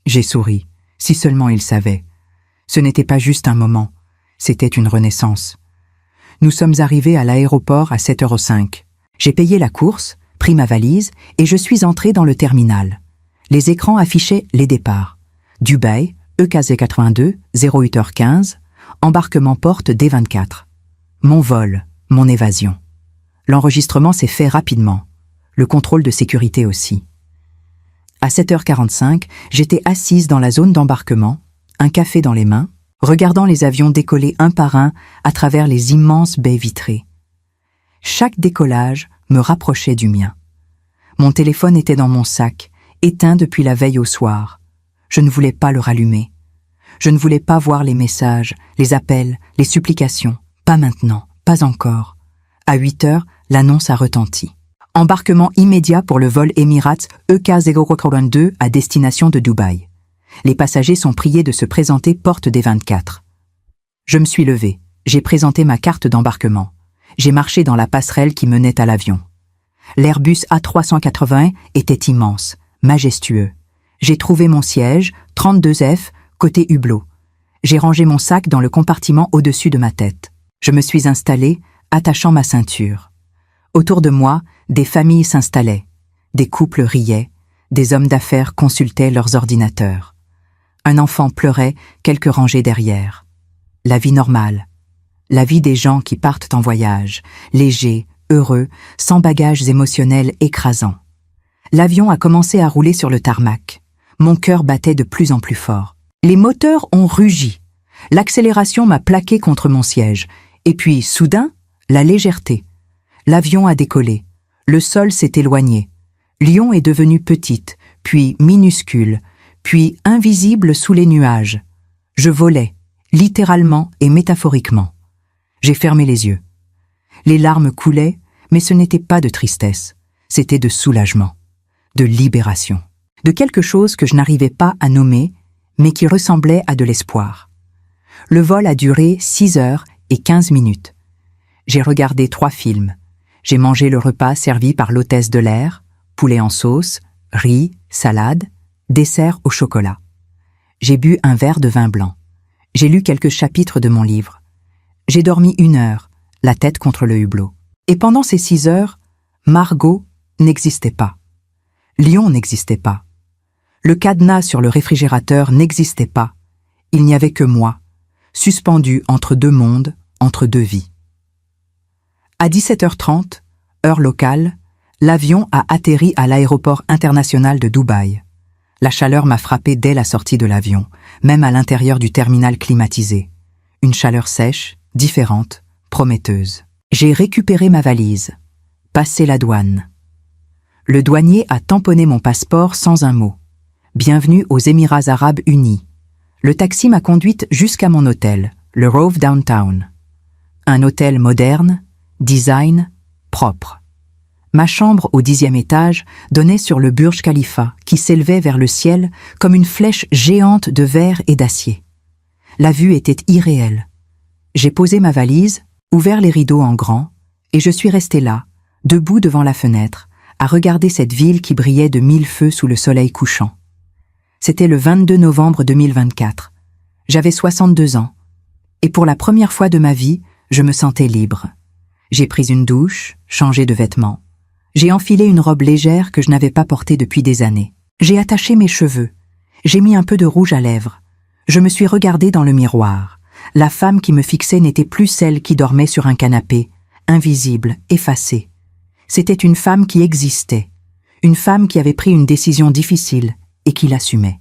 J'ai souri. Si seulement il savait. Ce n'était pas juste un moment. C'était une renaissance. Nous sommes arrivés à l'aéroport à 7h05. J'ai payé la course, pris ma valise et je suis entré dans le terminal. Les écrans affichaient les départs. Dubaï, EKZ 82, 08h15, embarquement porte D24. Mon vol, mon évasion. L'enregistrement s'est fait rapidement. Le contrôle de sécurité aussi. À 7h45, j'étais assise dans la zone d'embarquement, un café dans les mains, regardant les avions décoller un par un à travers les immenses baies vitrées. Chaque décollage me rapprochait du mien. Mon téléphone était dans mon sac, éteint depuis la veille au soir. Je ne voulais pas le rallumer. Je ne voulais pas voir les messages, les appels, les supplications. Pas maintenant, pas encore. À 8h, l'annonce a retenti. Embarquement immédiat pour le vol Emirates EK082 à destination de Dubaï. Les passagers sont priés de se présenter porte des 24. Je me suis levée. J'ai présenté ma carte d'embarquement. J'ai marché dans la passerelle qui menait à l'avion. L'Airbus A380 était immense, majestueux. J'ai trouvé mon siège, 32F, côté hublot. J'ai rangé mon sac dans le compartiment au-dessus de ma tête. Je me suis installée, attachant ma ceinture. Autour de moi, des familles s'installaient. Des couples riaient. Des hommes d'affaires consultaient leurs ordinateurs. Un enfant pleurait quelques rangées derrière. La vie normale. La vie des gens qui partent en voyage, légers, heureux, sans bagages émotionnels écrasants. L'avion a commencé à rouler sur le tarmac. Mon cœur battait de plus en plus fort. Les moteurs ont rugi. L'accélération m'a plaqué contre mon siège. Et puis, soudain, la légèreté. L'avion a décollé. Le sol s'est éloigné. Lyon est devenue petite, puis minuscule, puis invisible sous les nuages. Je volais, littéralement et métaphoriquement. J'ai fermé les yeux. Les larmes coulaient, mais ce n'était pas de tristesse. C'était de soulagement, de libération, de quelque chose que je n'arrivais pas à nommer, mais qui ressemblait à de l'espoir. Le vol a duré 6 heures et 15 minutes. J'ai regardé 3 films. J'ai mangé le repas servi par l'hôtesse de l'air, poulet en sauce, riz, salade, dessert au chocolat. J'ai bu un verre de vin blanc. J'ai lu quelques chapitres de mon livre. J'ai dormi 1 heure, la tête contre le hublot. Et pendant ces 6 heures, Margot n'existait pas. Lyon n'existait pas. Le cadenas sur le réfrigérateur n'existait pas. Il n'y avait que moi, suspendu entre 2 mondes, entre 2 vies. À 17h30, heure locale, l'avion a atterri à l'aéroport international de Dubaï. La chaleur m'a frappé dès la sortie de l'avion, même à l'intérieur du terminal climatisé. Une chaleur sèche, différente, prometteuse. J'ai récupéré ma valise, passé la douane. Le douanier a tamponné mon passeport sans un mot. Bienvenue aux Émirats Arabes Unis. Le taxi m'a conduite jusqu'à mon hôtel, le Rove Downtown. Un hôtel moderne, design, propre. Ma chambre au 10e étage donnait sur le Burj Khalifa qui s'élevait vers le ciel comme une flèche géante de verre et d'acier. La vue était irréelle. J'ai posé ma valise, ouvert les rideaux en grand, et je suis resté là, debout devant la fenêtre, à regarder cette ville qui brillait de 1000 feux sous le soleil couchant. C'était le 22 novembre 2024. J'avais 62 ans. Et pour la première fois de ma vie, je me sentais libre. J'ai pris une douche, changé de vêtements. J'ai enfilé une robe légère que je n'avais pas portée depuis des années. J'ai attaché mes cheveux. J'ai mis un peu de rouge à lèvres. Je me suis regardée dans le miroir. La femme qui me fixait n'était plus celle qui dormait sur un canapé, invisible, effacée. C'était une femme qui existait. Une femme qui avait pris une décision difficile et qui l'assumait.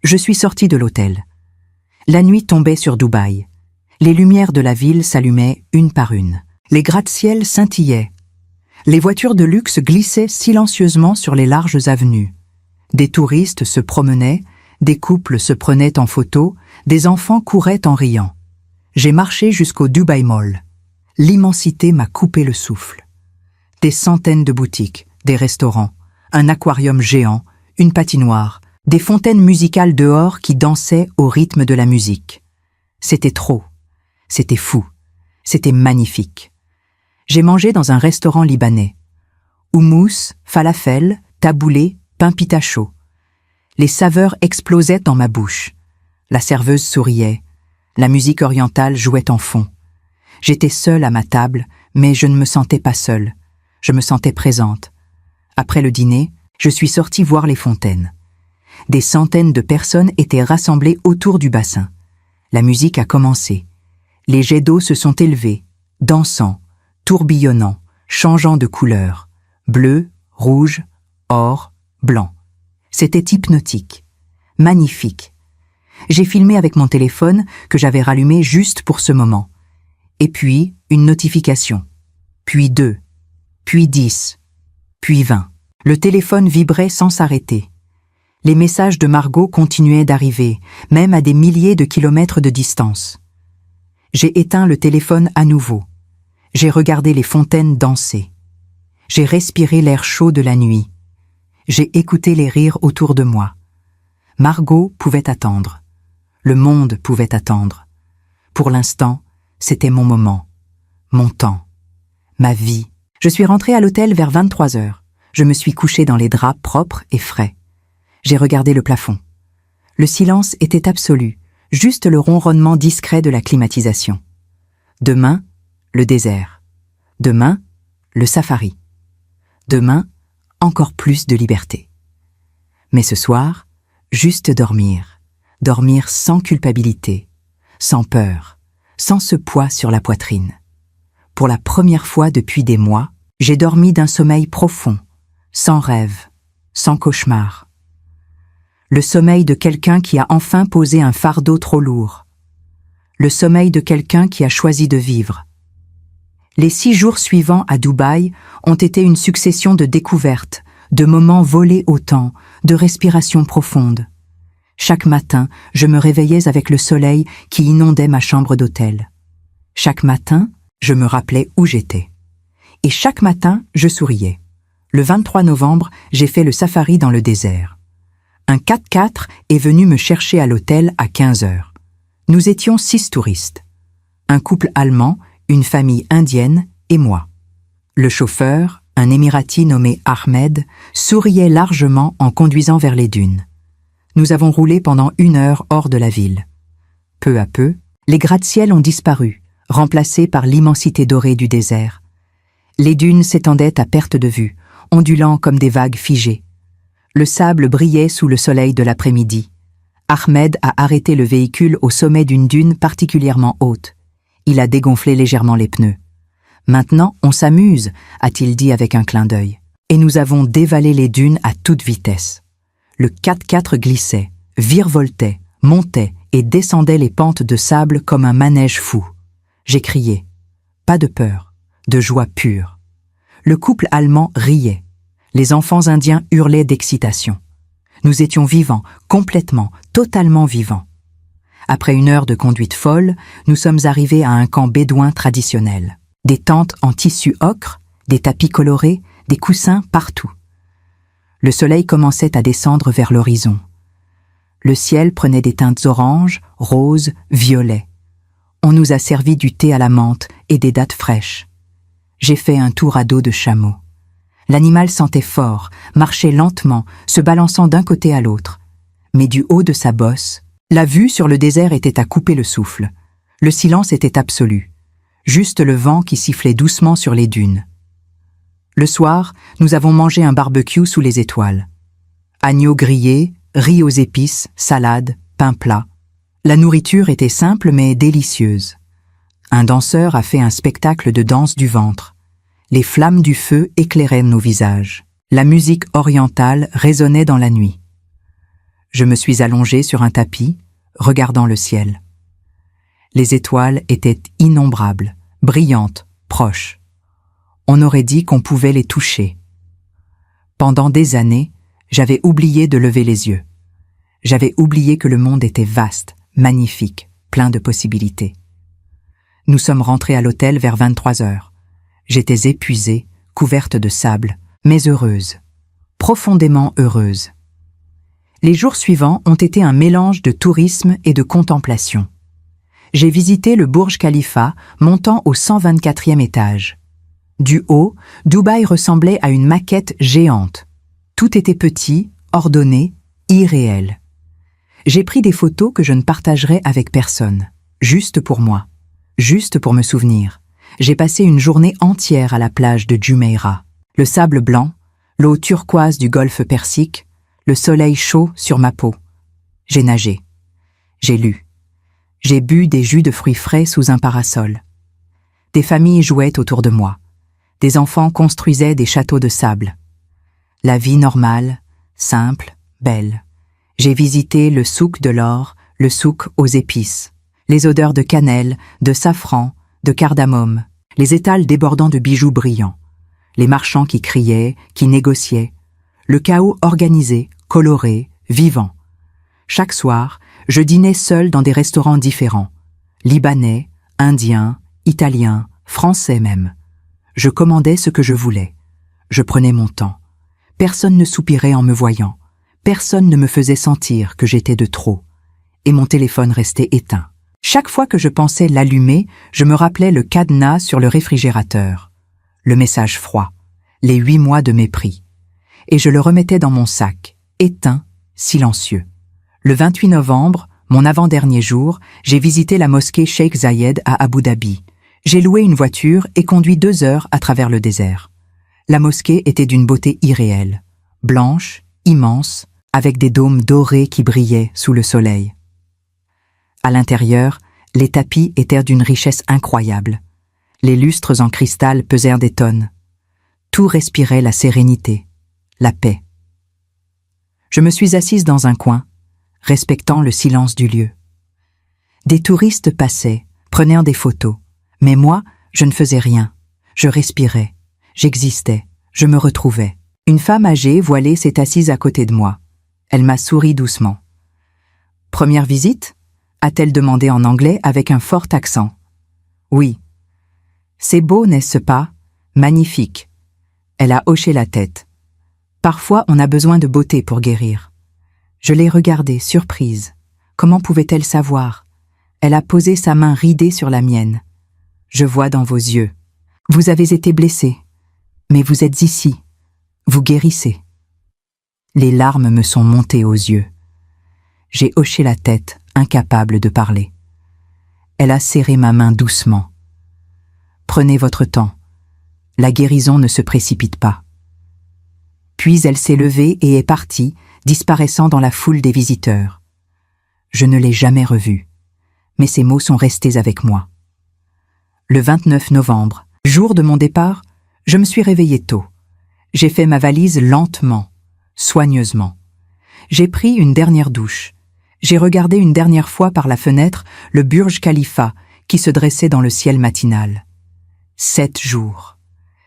Je suis sortie de l'hôtel. La nuit tombait sur Dubaï. Les lumières de la ville s'allumaient une par une. Les gratte-ciels scintillaient. Les voitures de luxe glissaient silencieusement sur les larges avenues. Des touristes se promenaient, des couples se prenaient en photo, des enfants couraient en riant. J'ai marché jusqu'au Dubai Mall. L'immensité m'a coupé le souffle. Des centaines de boutiques, des restaurants, un aquarium géant, une patinoire, des fontaines musicales dehors qui dansaient au rythme de la musique. C'était trop. C'était fou. C'était magnifique. J'ai mangé dans un restaurant libanais. Houmous, falafel, taboulé, pain pita chaud. Les saveurs explosaient dans ma bouche. La serveuse souriait. La musique orientale jouait en fond. J'étais seule à ma table, mais je ne me sentais pas seule. Je me sentais présente. Après le dîner, je suis sortie voir les fontaines. Des centaines de personnes étaient rassemblées autour du bassin. La musique a commencé. Les jets d'eau se sont élevés, dansant, tourbillonnant, changeant de couleur. Bleu, rouge, or, blanc. C'était hypnotique, magnifique. J'ai filmé avec mon téléphone que j'avais rallumé juste pour ce moment. Et puis, une notification. Puis 2. Puis 10. Puis 20. Le téléphone vibrait sans s'arrêter. Les messages de Margot continuaient d'arriver, même à des milliers de kilomètres de distance. J'ai éteint le téléphone à nouveau. J'ai regardé les fontaines danser. J'ai respiré l'air chaud de la nuit. J'ai écouté les rires autour de moi. Margot pouvait attendre. Le monde pouvait attendre. Pour l'instant, c'était mon moment, mon temps, ma vie. Je suis rentrée à l'hôtel vers 23 heures. Je me suis couchée dans les draps propres et frais. J'ai regardé le plafond. Le silence était absolu, juste le ronronnement discret de la climatisation. Demain, le désert. Demain, le safari. Demain, encore plus de liberté. Mais ce soir, juste dormir. Dormir sans culpabilité, sans peur, sans ce poids sur la poitrine. Pour la première fois depuis des mois, j'ai dormi d'un sommeil profond, sans rêve, sans cauchemar. Le sommeil de quelqu'un qui a enfin posé un fardeau trop lourd. Le sommeil de quelqu'un qui a choisi de vivre. Les 6 jours suivants à Dubaï ont été une succession de découvertes, de moments volés au temps, de respirations profondes. Chaque matin, je me réveillais avec le soleil qui inondait ma chambre d'hôtel. Chaque matin, je me rappelais où j'étais. Et chaque matin, je souriais. Le 23 novembre, j'ai fait le safari dans le désert. Un 4x4 est venu me chercher à l'hôtel à 15 heures. Nous étions 6 touristes. Un couple allemand, une famille indienne et moi. Le chauffeur, un Émirati nommé Ahmed, souriait largement en conduisant vers les dunes. Nous avons roulé pendant 1 heure hors de la ville. Peu à peu, les gratte-ciels ont disparu, remplacés par l'immensité dorée du désert. Les dunes s'étendaient à perte de vue, ondulant comme des vagues figées. Le sable brillait sous le soleil de l'après-midi. Ahmed a arrêté le véhicule au sommet d'une dune particulièrement haute. Il a dégonflé légèrement les pneus. « Maintenant, on s'amuse », a-t-il dit avec un clin d'œil. Et nous avons dévalé les dunes à toute vitesse. Le 4x4 glissait, virevoltait, montait et descendait les pentes de sable comme un manège fou. J'ai crié. Pas de peur, de joie pure. Le couple allemand riait. Les enfants indiens hurlaient d'excitation. Nous étions vivants, complètement, totalement vivants. Après 1 heure de conduite folle, nous sommes arrivés à un camp bédouin traditionnel. Des tentes en tissu ocre, des tapis colorés, des coussins partout. Le soleil commençait à descendre vers l'horizon. Le ciel prenait des teintes oranges, roses, violets. On nous a servi du thé à la menthe et des dattes fraîches. J'ai fait un tour à dos de chameau. L'animal sentait fort, marchait lentement, se balançant d'un côté à l'autre. Mais du haut de sa bosse, la vue sur le désert était à couper le souffle. Le silence était absolu. Juste le vent qui sifflait doucement sur les dunes. Le soir, nous avons mangé un barbecue sous les étoiles. Agneau grillé, riz aux épices, salade, pain plat. La nourriture était simple mais délicieuse. Un danseur a fait un spectacle de danse du ventre. Les flammes du feu éclairaient nos visages. La musique orientale résonnait dans la nuit. Je me suis allongé sur un tapis, regardant le ciel. Les étoiles étaient innombrables, brillantes, proches. On aurait dit qu'on pouvait les toucher. Pendant des années, j'avais oublié de lever les yeux. J'avais oublié que le monde était vaste, magnifique, plein de possibilités. Nous sommes rentrés à l'hôtel vers 23 heures. J'étais épuisée, couverte de sable, mais heureuse, profondément heureuse. Les jours suivants ont été un mélange de tourisme et de contemplation. J'ai visité le Burj Khalifa, montant au 124e étage. Du haut, Dubaï ressemblait à une maquette géante. Tout était petit, ordonné, irréel. J'ai pris des photos que je ne partagerai avec personne, juste pour moi, juste pour me souvenir. J'ai passé une journée entière à la plage de Jumeirah. Le sable blanc, l'eau turquoise du golfe Persique, le soleil chaud sur ma peau. J'ai nagé. J'ai lu. J'ai bu des jus de fruits frais sous un parasol. Des familles jouaient autour de moi. Des enfants construisaient des châteaux de sable. La vie normale, simple, belle. J'ai visité le souk de l'or, le souk aux épices, les odeurs de cannelle, de safran, de cardamome, les étals débordant de bijoux brillants, les marchands qui criaient, qui négociaient, le chaos organisé, coloré, vivant. Chaque soir, je dînais seul dans des restaurants différents, libanais, indiens, italiens, français même. Je commandais ce que je voulais. Je prenais mon temps. Personne ne soupirait en me voyant. Personne ne me faisait sentir que j'étais de trop. Et mon téléphone restait éteint. Chaque fois que je pensais l'allumer, je me rappelais le cadenas sur le réfrigérateur, le message froid, les 8 mois de mépris. Et je le remettais dans mon sac, éteint, silencieux. Le 28 novembre, mon avant-dernier jour, j'ai visité la mosquée Sheikh Zayed à Abu Dhabi. J'ai loué une voiture et conduit 2 heures à travers le désert. La mosquée était d'une beauté irréelle, blanche, immense, avec des dômes dorés qui brillaient sous le soleil. À l'intérieur, les tapis étaient d'une richesse incroyable. Les lustres en cristal pesèrent des tonnes. Tout respirait la sérénité, la paix. Je me suis assise dans un coin, respectant le silence du lieu. Des touristes passaient, prenant des photos, mais moi, je ne faisais rien. Je respirais, j'existais, je me retrouvais. Une femme âgée, voilée, s'est assise à côté de moi. Elle m'a souri doucement. « Première visite ?» a-t-elle demandé en anglais avec un fort accent. « Oui. »« C'est beau, n'est-ce pas ? Magnifique. » Elle a hoché la tête. Parfois, on a besoin de beauté pour guérir. Je l'ai regardée, surprise. Comment pouvait-elle savoir ? Elle a posé sa main ridée sur la mienne. Je vois dans vos yeux. Vous avez été blessé, mais vous êtes ici. Vous guérissez. Les larmes me sont montées aux yeux. J'ai hoché la tête, incapable de parler. Elle a serré ma main doucement. Prenez votre temps. La guérison ne se précipite pas. Puis elle s'est levée et est partie, disparaissant dans la foule des visiteurs. Je ne l'ai jamais revue, mais ses mots sont restés avec moi. Le 29 novembre, jour de mon départ, je me suis réveillée tôt. J'ai fait ma valise lentement, soigneusement. J'ai pris une dernière douche. J'ai regardé une dernière fois par la fenêtre le Burj Khalifa qui se dressait dans le ciel matinal. 7 jours.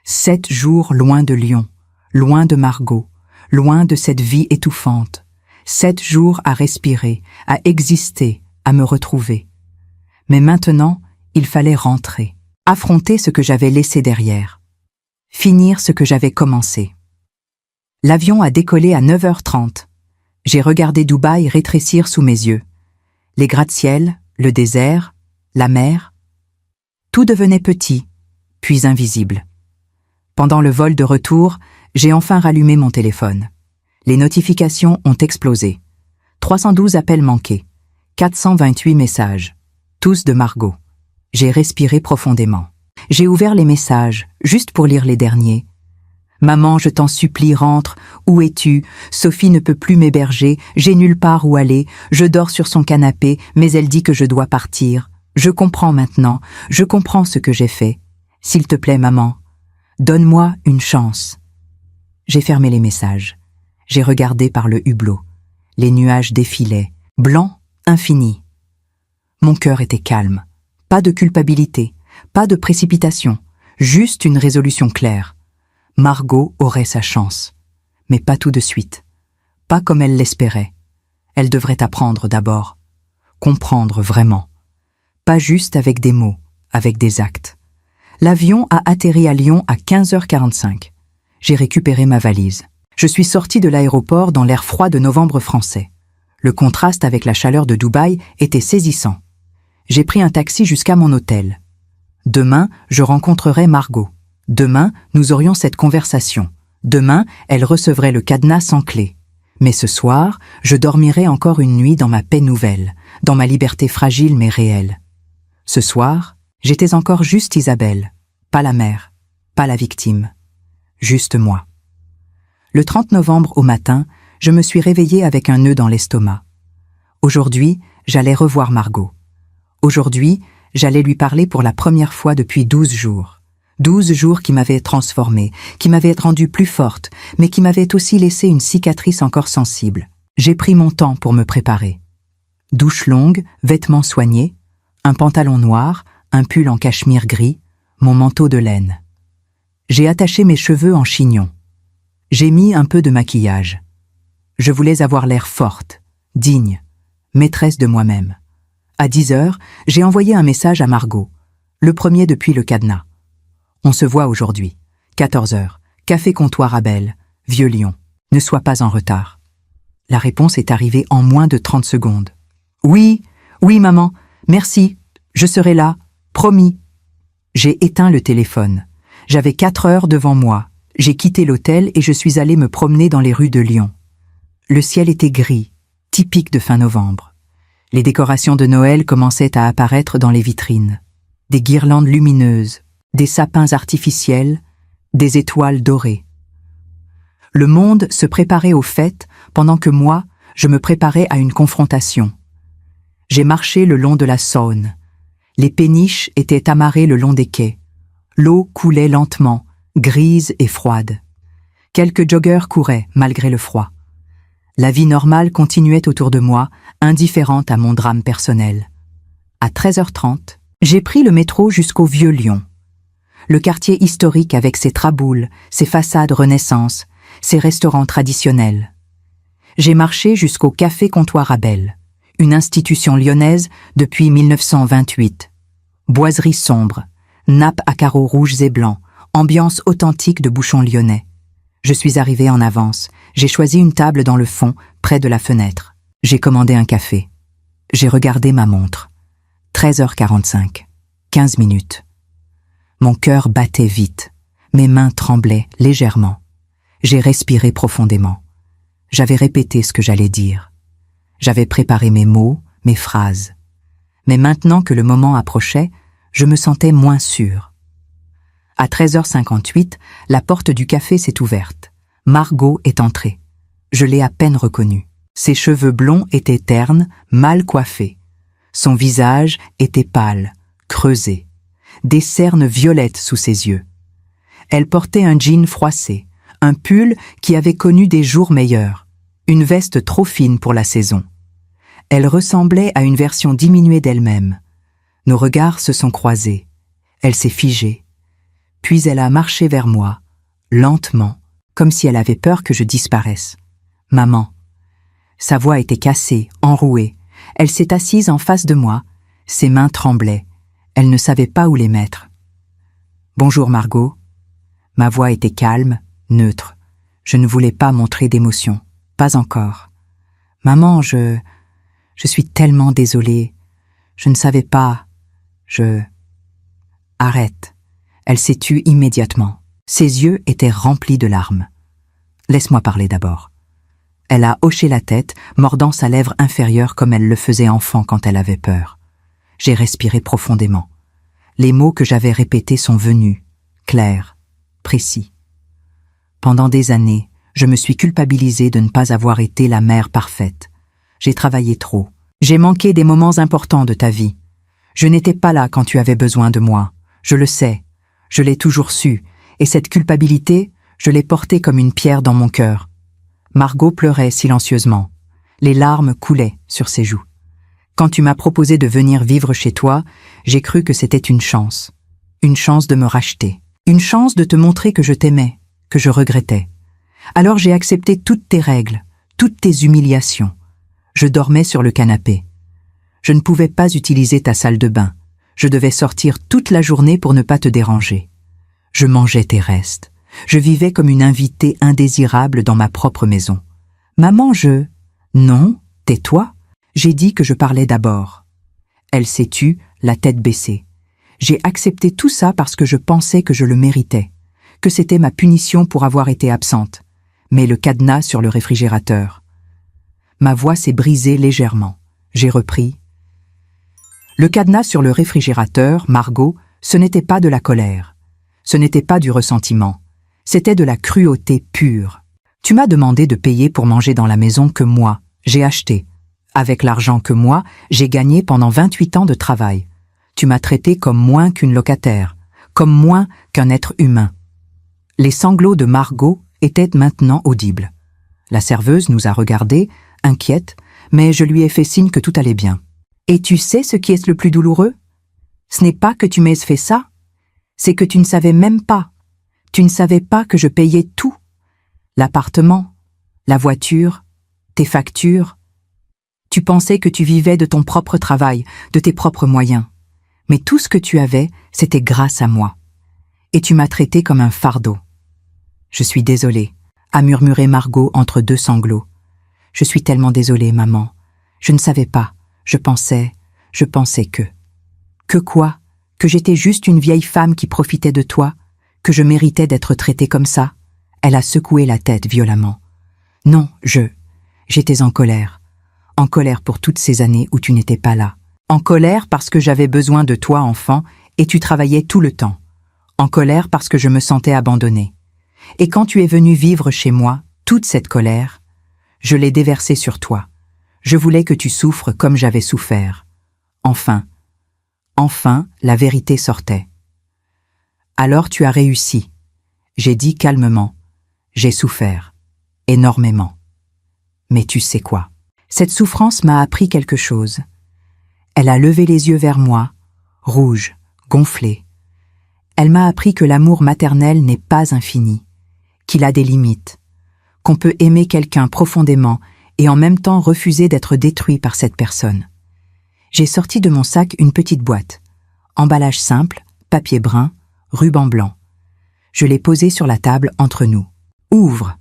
7 jours loin de Lyon, loin de Margot, loin de cette vie étouffante. 7 jours à respirer, à exister, à me retrouver. Mais maintenant, il fallait rentrer, affronter ce que j'avais laissé derrière, finir ce que j'avais commencé. L'avion a décollé à 9h30. J'ai regardé Dubaï rétrécir sous mes yeux. Les gratte-ciels, le désert, la mer. Tout devenait petit, puis invisible. Pendant le vol de retour, j'ai enfin rallumé mon téléphone. Les notifications ont explosé. 312 appels manqués, 428 messages, tous de Margot. J'ai respiré profondément. J'ai ouvert les messages, juste pour lire les derniers. « Maman, je t'en supplie, rentre. Où es-tu? Sophie ne peut plus m'héberger. J'ai nulle part où aller. Je dors sur son canapé, mais elle dit que je dois partir. Je comprends maintenant. Je comprends ce que j'ai fait. S'il te plaît, maman, donne-moi une chance. » J'ai fermé les messages. J'ai regardé par le hublot. Les nuages défilaient, blancs, infinis. Mon cœur était calme. Pas de culpabilité, pas de précipitation, juste une résolution claire. Margot aurait sa chance, mais pas tout de suite, pas comme elle l'espérait. Elle devrait apprendre d'abord, comprendre vraiment, pas juste avec des mots, avec des actes. L'avion a atterri à Lyon à 15h45. J'ai récupéré ma valise. Je suis sortie de l'aéroport dans l'air froid de novembre français. Le contraste avec la chaleur de Dubaï était saisissant. J'ai pris un taxi jusqu'à mon hôtel. Demain, je rencontrerai Margot. Demain, nous aurions cette conversation. Demain, elle recevrait le cadenas sans clé. Mais ce soir, je dormirai encore une nuit dans ma paix nouvelle, dans ma liberté fragile mais réelle. Ce soir, j'étais encore juste Isabelle, pas la mère, pas la victime, juste moi. Le 30 novembre au matin, je me suis réveillée avec un nœud dans l'estomac. Aujourd'hui, j'allais revoir Margot. Aujourd'hui, j'allais lui parler pour la première fois depuis 12 jours. 12 jours qui m'avaient transformée, qui m'avaient rendue plus forte, mais qui m'avaient aussi laissé une cicatrice encore sensible. J'ai pris mon temps pour me préparer. Douche longue, vêtements soignés, un pantalon noir, un pull en cachemire gris, mon manteau de laine. J'ai attaché mes cheveux en chignon. J'ai mis un peu de maquillage. Je voulais avoir l'air forte, digne, maîtresse de moi-même. À 10h, j'ai envoyé un message à Margot, le premier depuis le cadenas. On se voit aujourd'hui. 14h, café comptoir Abel, Vieux-Lyon. Ne sois pas en retard. La réponse est arrivée en moins de 30 secondes. Oui, maman, merci, je serai là, promis. J'ai éteint le téléphone. J'avais 4 heures devant moi. J'ai quitté l'hôtel et je suis allée me promener dans les rues de Lyon. Le ciel était gris, typique de fin novembre. Les décorations de Noël commençaient à apparaître dans les vitrines. Des guirlandes lumineuses, des sapins artificiels, des étoiles dorées. Le monde se préparait aux fêtes pendant que moi, je me préparais à une confrontation. J'ai marché le long de la Saône. Les péniches étaient amarrées le long des quais. L'eau coulait lentement, grise et froide. Quelques joggeurs couraient, malgré le froid. La vie normale continuait autour de moi, indifférente à mon drame personnel. À 13h30, j'ai pris le métro jusqu'au Vieux Lyon. Le quartier historique avec ses traboules, ses façades Renaissance, ses restaurants traditionnels. J'ai marché jusqu'au Café Comptoir Abel, une institution lyonnaise depuis 1928. Boiseries sombres, nappes à carreaux rouges et blancs, ambiance authentique de bouchon lyonnais. Je suis arrivé en avance, j'ai choisi une table dans le fond, près de la fenêtre. J'ai commandé un café. J'ai regardé ma montre. 13h45, 15 minutes. Mon cœur battait vite, mes mains tremblaient légèrement. J'ai respiré profondément. J'avais répété ce que j'allais dire. J'avais préparé mes mots, mes phrases. Mais maintenant que le moment approchait, je me sentais moins sûre. À 13h58, la porte du café s'est ouverte. Margot est entrée. Je l'ai à peine reconnue. Ses cheveux blonds étaient ternes, mal coiffés. Son visage était pâle, creusé. Des cernes violettes sous ses yeux. Elle portait un jean froissé, un pull qui avait connu des jours meilleurs, une veste trop fine pour la saison. Elle ressemblait à une version diminuée d'elle-même. Nos regards se sont croisés. Elle s'est figée. Puis elle a marché vers moi, lentement, comme si elle avait peur que je disparaisse. « Maman !» Sa voix était cassée, enrouée. Elle s'est assise en face de moi. Ses mains tremblaient. Elle ne savait pas où les mettre. « Bonjour Margot !» Ma voix était calme, neutre. Je ne voulais pas montrer d'émotion. Pas encore. « Maman, je suis tellement désolée. Je ne savais pas. Arrête. » Elle s'est tue immédiatement. Ses yeux étaient remplis de larmes. « Laisse-moi parler d'abord. » Elle a hoché la tête, mordant sa lèvre inférieure comme elle le faisait enfant quand elle avait peur. J'ai respiré profondément. Les mots que j'avais répétés sont venus, clairs, précis. Pendant des années, je me suis culpabilisée de ne pas avoir été la mère parfaite. J'ai travaillé trop. J'ai manqué des moments importants de ta vie. Je n'étais pas là quand tu avais besoin de moi. Je le sais. Je l'ai toujours su. Et cette culpabilité, je l'ai portée comme une pierre dans mon cœur. Margot pleurait silencieusement. Les larmes coulaient sur ses joues. Quand tu m'as proposé de venir vivre chez toi, j'ai cru que c'était une chance. Une chance de me racheter. Une chance de te montrer que je t'aimais, que je regrettais. Alors j'ai accepté toutes tes règles, toutes tes humiliations. Je dormais sur le canapé. Je ne pouvais pas utiliser ta salle de bain. Je devais sortir toute la journée pour ne pas te déranger. Je mangeais tes restes. Je vivais comme une invitée indésirable dans ma propre maison. Maman, Non, tais-toi. J'ai dit que je parlais d'abord. Elle s'est tue, la tête baissée. J'ai accepté tout ça parce que je pensais que je le méritais, que c'était ma punition pour avoir été absente. Mais le cadenas sur le réfrigérateur. Ma voix s'est brisée légèrement. J'ai repris. Le cadenas sur le réfrigérateur, Margot, ce n'était pas de la colère. Ce n'était pas du ressentiment. C'était de la cruauté pure. Tu m'as demandé de payer pour manger dans la maison que moi, j'ai acheté. Avec l'argent que moi, j'ai gagné pendant 28 ans de travail. Tu m'as traité comme moins qu'une locataire, comme moins qu'un être humain. Les sanglots de Margot étaient maintenant audibles. La serveuse nous a regardés, inquiète, mais je lui ai fait signe que tout allait bien. Et tu sais ce qui est le plus douloureux? Ce n'est pas que tu m'aies fait ça, c'est que tu ne savais même pas. Tu ne savais pas que je payais tout. L'appartement, la voiture, tes factures. Tu pensais que tu vivais de ton propre travail, de tes propres moyens. Mais tout ce que tu avais, c'était grâce à moi. Et tu m'as traité comme un fardeau. Je suis désolée, a murmuré Margot entre deux sanglots. Je suis tellement désolée, maman. Je ne savais pas. Je pensais que... Que quoi? Que j'étais juste une vieille femme qui profitait de toi? Que je méritais d'être traitée comme ça? Elle a secoué la tête violemment. Non, j'étais en colère. En colère pour toutes ces années où tu n'étais pas là. En colère parce que j'avais besoin de toi, enfant, et tu travaillais tout le temps. En colère parce que je me sentais abandonnée. Et quand tu es venu vivre chez moi, toute cette colère, je l'ai déversée sur toi. Je voulais que tu souffres comme j'avais souffert. Enfin, la vérité sortait. Alors tu as réussi. J'ai dit calmement. J'ai souffert. Énormément. Mais tu sais quoi? Cette souffrance m'a appris quelque chose. Elle a levé les yeux vers moi, rouge, gonflé. Elle m'a appris que l'amour maternel n'est pas infini, qu'il a des limites, qu'on peut aimer quelqu'un profondément et en même temps refuser d'être détruit par cette personne. J'ai sorti de mon sac une petite boîte. Emballage simple, papier brun, ruban blanc. Je l'ai posée sur la table entre nous. Ouvre.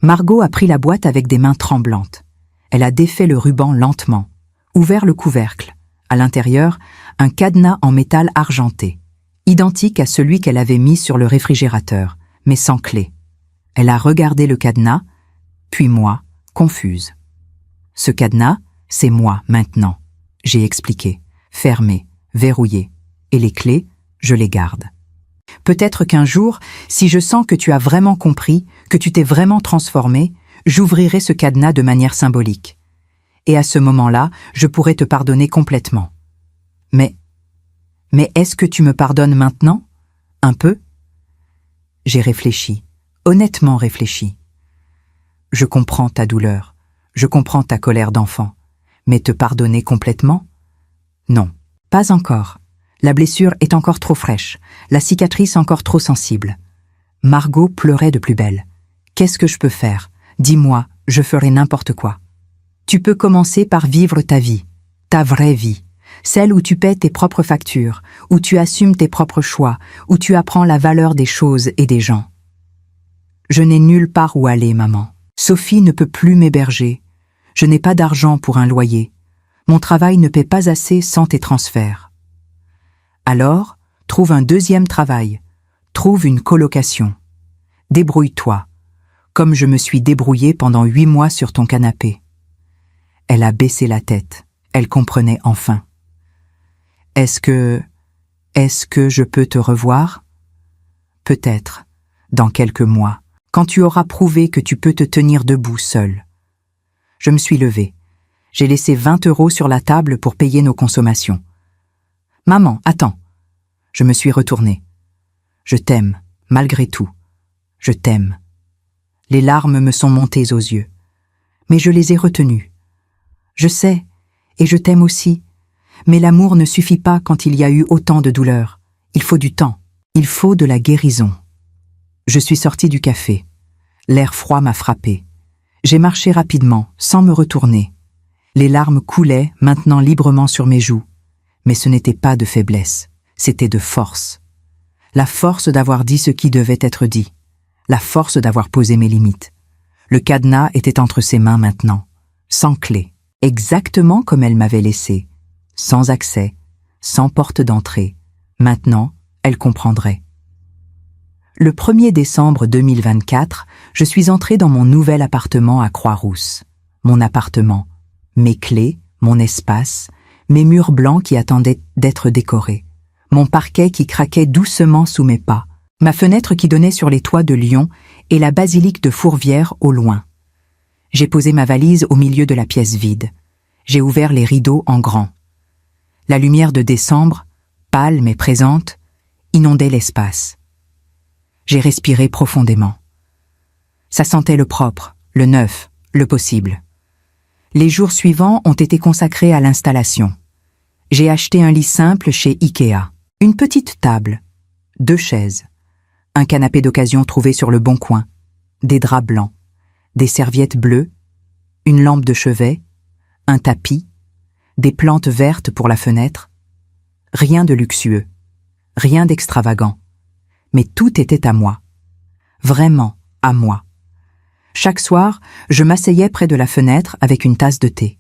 Margot a pris la boîte avec des mains tremblantes. Elle a défait le ruban lentement, ouvert le couvercle. À l'intérieur, un cadenas en métal argenté, identique à celui qu'elle avait mis sur le réfrigérateur, mais sans clé. Elle a regardé le cadenas, puis moi, confuse. Ce cadenas, c'est moi maintenant. J'ai expliqué. Fermé, verrouillé. Et les clés, je les garde. Peut-être qu'un jour, si je sens que tu as vraiment compris, que tu t'es vraiment transformé, j'ouvrirai ce cadenas de manière symbolique. Et à ce moment-là, je pourrai te pardonner complètement. Mais est-ce que tu me pardonnes maintenant? Un peu? J'ai réfléchi, honnêtement réfléchi. Je comprends ta douleur, je comprends ta colère d'enfant, mais te pardonner complètement? Non, pas encore. La blessure est encore trop fraîche, la cicatrice encore trop sensible. Margot pleurait de plus belle. Qu'est-ce que je peux faire? Dis-moi, je ferai n'importe quoi. Tu peux commencer par vivre ta vie, ta vraie vie, celle où tu paies tes propres factures, où tu assumes tes propres choix, où tu apprends la valeur des choses et des gens. Je n'ai nulle part où aller, maman. Sophie ne peut plus m'héberger. Je n'ai pas d'argent pour un loyer. Mon travail ne paie pas assez sans tes transferts. Alors, trouve un deuxième travail. Trouve une colocation. Débrouille-toi, comme je me suis débrouillée pendant 8 mois sur ton canapé. Elle a baissé la tête. Elle comprenait enfin. Est-ce que je peux te revoir? Peut-être, dans quelques mois, quand tu auras prouvé que tu peux te tenir debout seul. Je me suis levée. J'ai laissé 20 € sur la table pour payer nos consommations. Maman, attends. Je me suis retournée. Je t'aime, malgré tout. Je t'aime. Les larmes me sont montées aux yeux. Mais je les ai retenues. Je sais, et je t'aime aussi. Mais l'amour ne suffit pas quand il y a eu autant de douleur. Il faut du temps. Il faut de la guérison. Je suis sortie du café. L'air froid m'a frappée. J'ai marché rapidement, sans me retourner. Les larmes coulaient maintenant librement sur mes joues. Mais ce n'était pas de faiblesse, c'était de force. La force d'avoir dit ce qui devait être dit. La force d'avoir posé mes limites. Le cadenas était entre ses mains maintenant, sans clé, exactement comme elle m'avait laissé, sans accès, sans porte d'entrée. Maintenant, elle comprendrait. Le 1er décembre 2024, je suis entrée dans mon nouvel appartement à Croix-Rousse. Mon appartement, mes clés, mon espace, mes murs blancs qui attendaient d'être décorés, mon parquet qui craquait doucement sous mes pas, ma fenêtre qui donnait sur les toits de Lyon et la basilique de Fourvière au loin. J'ai posé ma valise au milieu de la pièce vide. J'ai ouvert les rideaux en grand. La lumière de décembre, pâle mais présente, inondait l'espace. J'ai respiré profondément. Ça sentait le propre, le neuf, le possible. Les jours suivants ont été consacrés à l'installation. J'ai acheté un lit simple chez Ikea, une petite table, 2 chaises, un canapé d'occasion trouvé sur le Bon Coin, des draps blancs, des serviettes bleues, une lampe de chevet, un tapis, des plantes vertes pour la fenêtre. Rien de luxueux, rien d'extravagant, mais tout était à moi. Vraiment à moi. Chaque soir, je m'asseyais près de la fenêtre avec une tasse de thé.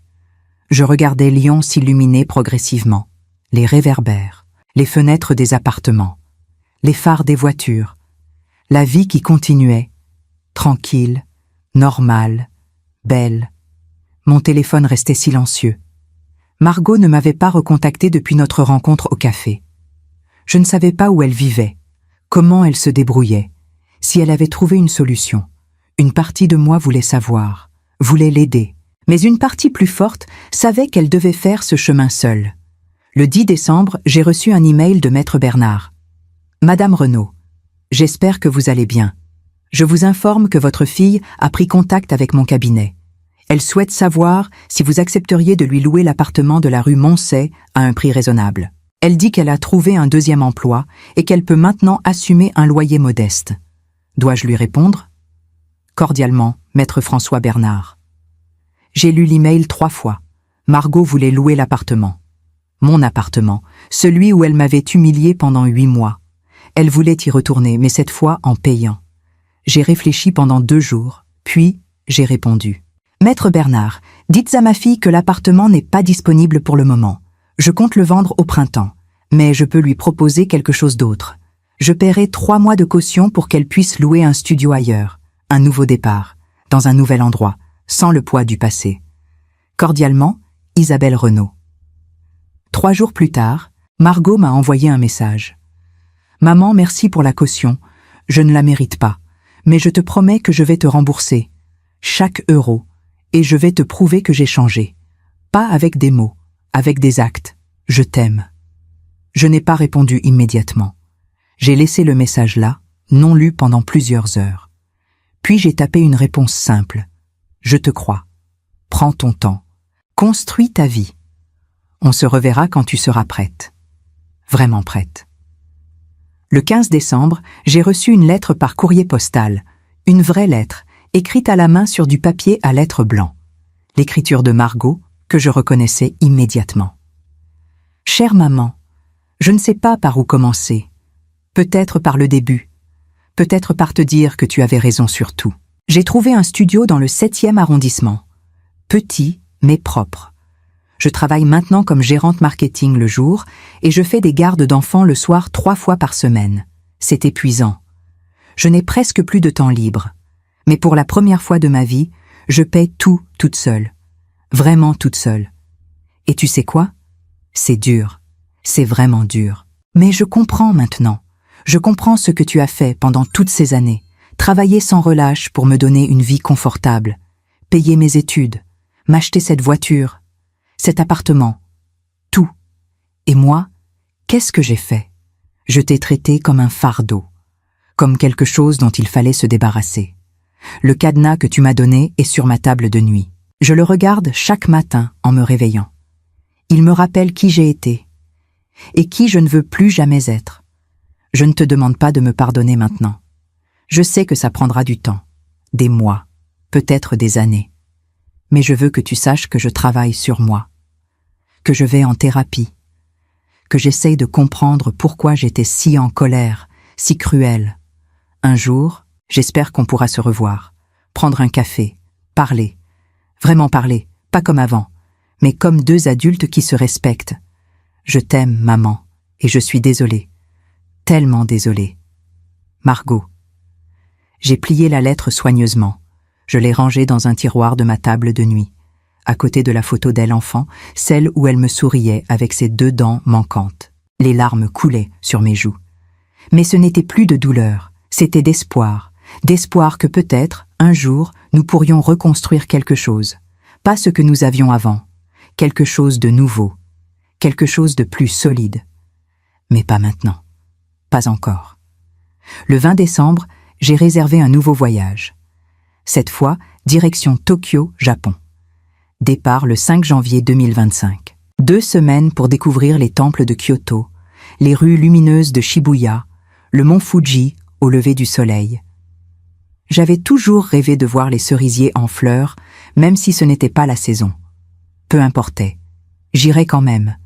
Je regardais Lyon s'illuminer progressivement, les réverbères, les fenêtres des appartements, les phares des voitures, la vie qui continuait, tranquille, normale, belle. Mon téléphone restait silencieux. Margot ne m'avait pas recontacté depuis notre rencontre au café. Je ne savais pas où elle vivait, comment elle se débrouillait, si elle avait trouvé une solution. Une partie de moi voulait savoir, voulait l'aider, mais une partie plus forte savait qu'elle devait faire ce chemin seule. Le 10 décembre, j'ai reçu un email de Maître Bernard. « Madame Renaud, j'espère que vous allez bien. Je vous informe que votre fille a pris contact avec mon cabinet. Elle souhaite savoir si vous accepteriez de lui louer l'appartement de la rue Moncey à un prix raisonnable. Elle dit qu'elle a trouvé un deuxième emploi et qu'elle peut maintenant assumer un loyer modeste. Dois-je lui répondre? Cordialement, Maître François Bernard. J'ai lu l'email 3 fois. Margot voulait louer l'appartement. Mon appartement, celui où elle m'avait humilié pendant 8 mois. Elle voulait y retourner, mais cette fois en payant. J'ai réfléchi pendant 2 jours, puis j'ai répondu. Maître Bernard, dites à ma fille que l'appartement n'est pas disponible pour le moment. Je compte le vendre au printemps, mais je peux lui proposer quelque chose d'autre. Je paierai 3 mois de caution pour qu'elle puisse louer un studio ailleurs, un nouveau départ, dans un nouvel endroit, sans le poids du passé. Cordialement, Isabelle Renaud. 3 jours plus tard, Margot m'a envoyé un message. « Maman, merci pour la caution. Je ne la mérite pas, mais je te promets que je vais te rembourser. Chaque euro. Et je vais te prouver que j'ai changé. Pas avec des mots, avec des actes. Je t'aime. » Je n'ai pas répondu immédiatement. J'ai laissé le message là, non lu pendant plusieurs heures. Puis j'ai tapé une réponse simple. « Je te crois. Prends ton temps. Construis ta vie. On se reverra quand tu seras prête. » Vraiment prête. Le 15 décembre, j'ai reçu une lettre par courrier postal, une vraie lettre, écrite à la main sur du papier à lettres blancs. L'écriture de Margot, que je reconnaissais immédiatement. « Chère maman, je ne sais pas par où commencer. Peut-être par le début. Peut-être par te dire que tu avais raison sur tout. J'ai trouvé un studio dans le 7e arrondissement. Petit, mais propre. Je travaille maintenant comme gérante marketing le jour et je fais des gardes d'enfants le soir 3 fois par semaine. C'est épuisant. Je n'ai presque plus de temps libre. Mais pour la première fois de ma vie, je paie tout toute seule. Vraiment toute seule. Et tu sais quoi? C'est dur. C'est vraiment dur. Mais je comprends maintenant. Je comprends ce que tu as fait pendant toutes ces années. Travailler sans relâche pour me donner une vie confortable. Payer mes études. M'acheter cette voiture. Cet appartement. Tout. Et moi, qu'est-ce que j'ai fait? Je t'ai traité comme un fardeau. Comme quelque chose dont il fallait se débarrasser. Le cadenas que tu m'as donné est sur ma table de nuit. Je le regarde chaque matin en me réveillant. Il me rappelle qui j'ai été. Et qui je ne veux plus jamais être. Je ne te demande pas de me pardonner maintenant. Je sais que ça prendra du temps. Des mois. Peut-être des années. Mais je veux que tu saches que je travaille sur moi, que je vais en thérapie, que j'essaye de comprendre pourquoi j'étais si en colère, si cruelle. Un jour, j'espère qu'on pourra se revoir, prendre un café, parler, vraiment parler, pas comme avant, mais comme 2 adultes qui se respectent. Je t'aime, maman, et je suis désolée, tellement désolée. Margot. J'ai plié la lettre soigneusement. Je l'ai rangée dans un tiroir de ma table de nuit, à côté de la photo d'elle enfant, celle où elle me souriait avec ses 2 dents manquantes. Les larmes coulaient sur mes joues. Mais ce n'était plus de douleur, c'était d'espoir que peut-être, un jour, nous pourrions reconstruire quelque chose, pas ce que nous avions avant, quelque chose de nouveau, quelque chose de plus solide. Mais pas maintenant, pas encore. Le 20 décembre, j'ai réservé un nouveau voyage. Cette fois, direction Tokyo, Japon. Départ le 5 janvier 2025. 2 semaines pour découvrir les temples de Kyoto, les rues lumineuses de Shibuya, le mont Fuji au lever du soleil. J'avais toujours rêvé de voir les cerisiers en fleurs, même si ce n'était pas la saison. Peu importait. J'irais quand même.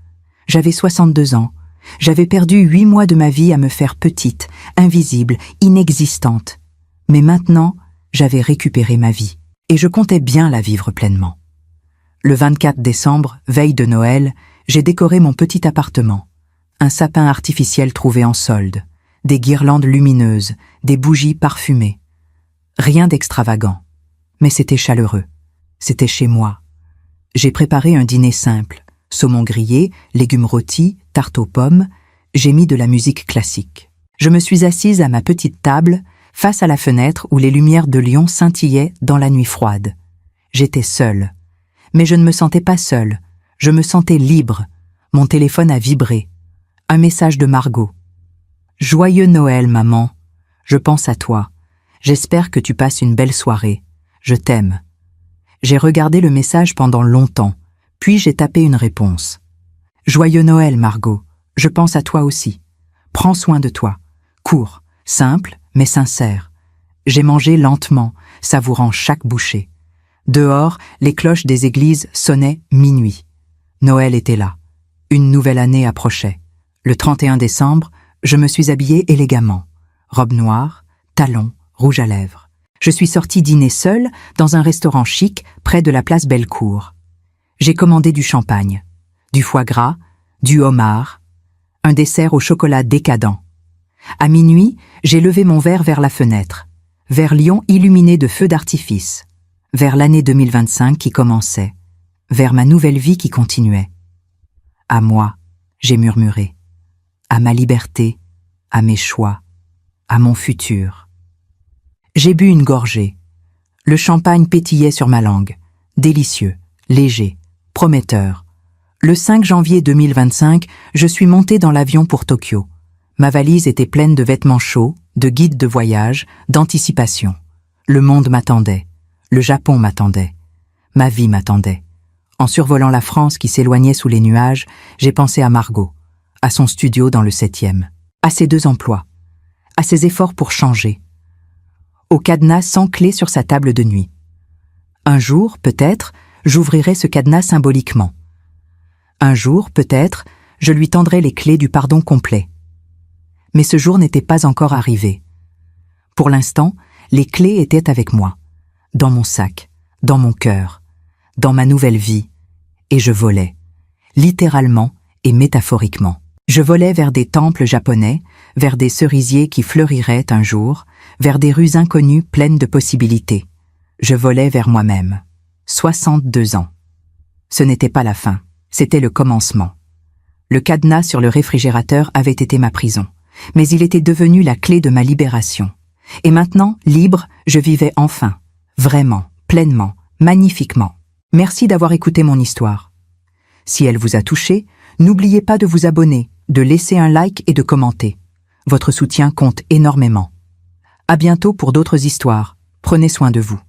J'avais 62 ans. J'avais perdu 8 mois de ma vie à me faire petite, invisible, inexistante. Mais maintenant, j'avais récupéré ma vie, et je comptais bien la vivre pleinement. Le 24 décembre, veille de Noël, j'ai décoré mon petit appartement. Un sapin artificiel trouvé en solde, des guirlandes lumineuses, des bougies parfumées. Rien d'extravagant, mais c'était chaleureux. C'était chez moi. J'ai préparé un dîner simple. Saumon grillé, légumes rôtis, tarte aux pommes. J'ai mis de la musique classique. Je me suis assise à ma petite table, face à la fenêtre où les lumières de Lyon scintillaient dans la nuit froide. J'étais seule. Mais je ne me sentais pas seule. Je me sentais libre. Mon téléphone a vibré. Un message de Margot. « Joyeux Noël, maman. Je pense à toi. J'espère que tu passes une belle soirée. Je t'aime. J'ai regardé le message pendant longtemps, puis j'ai tapé une réponse. Joyeux Noël, Margot. Je pense à toi aussi. Prends soin de toi. Court, simple, mais sincère. J'ai mangé lentement, savourant chaque bouchée. Dehors, les cloches des églises sonnaient minuit. Noël était là. Une nouvelle année approchait. Le 31 décembre, je me suis habillée élégamment. Robe noire, talons, rouge à lèvres. Je suis sortie dîner seule dans un restaurant chic près de la place Bellecour. J'ai commandé du champagne, du foie gras, du homard, un dessert au chocolat décadent. À minuit, j'ai levé mon verre vers la fenêtre, vers Lyon illuminé de feux d'artifice, vers l'année 2025 qui commençait, vers ma nouvelle vie qui continuait. À moi, j'ai murmuré, à ma liberté, à mes choix, à mon futur. J'ai bu une gorgée. Le champagne pétillait sur ma langue, délicieux, léger, prometteur. Le 5 janvier 2025, je suis montée dans l'avion pour Tokyo. Ma valise était pleine de vêtements chauds, de guides de voyage, d'anticipation. Le monde m'attendait. Le Japon m'attendait. Ma vie m'attendait. En survolant la France qui s'éloignait sous les nuages, j'ai pensé à Margot, à son studio dans le 7e, à ses 2 emplois, à ses efforts pour changer, au cadenas sans clé sur sa table de nuit. Un jour, peut-être, j'ouvrirai ce cadenas symboliquement. Un jour, peut-être, je lui tendrai les clés du pardon complet. Mais ce jour n'était pas encore arrivé. Pour l'instant, les clés étaient avec moi, dans mon sac, dans mon cœur, dans ma nouvelle vie, et je volais, littéralement et métaphoriquement. Je volais vers des temples japonais, vers des cerisiers qui fleuriraient un jour, vers des rues inconnues pleines de possibilités. Je volais vers moi-même. 62 ans. Ce n'était pas la fin, c'était le commencement. Le cadenas sur le réfrigérateur avait été ma prison, mais il était devenu la clé de ma libération. Et maintenant, libre, je vivais enfin, vraiment, pleinement, magnifiquement. Merci d'avoir écouté mon histoire. Si elle vous a touché, n'oubliez pas de vous abonner, de laisser un like et de commenter. Votre soutien compte énormément. À bientôt pour d'autres histoires. Prenez soin de vous.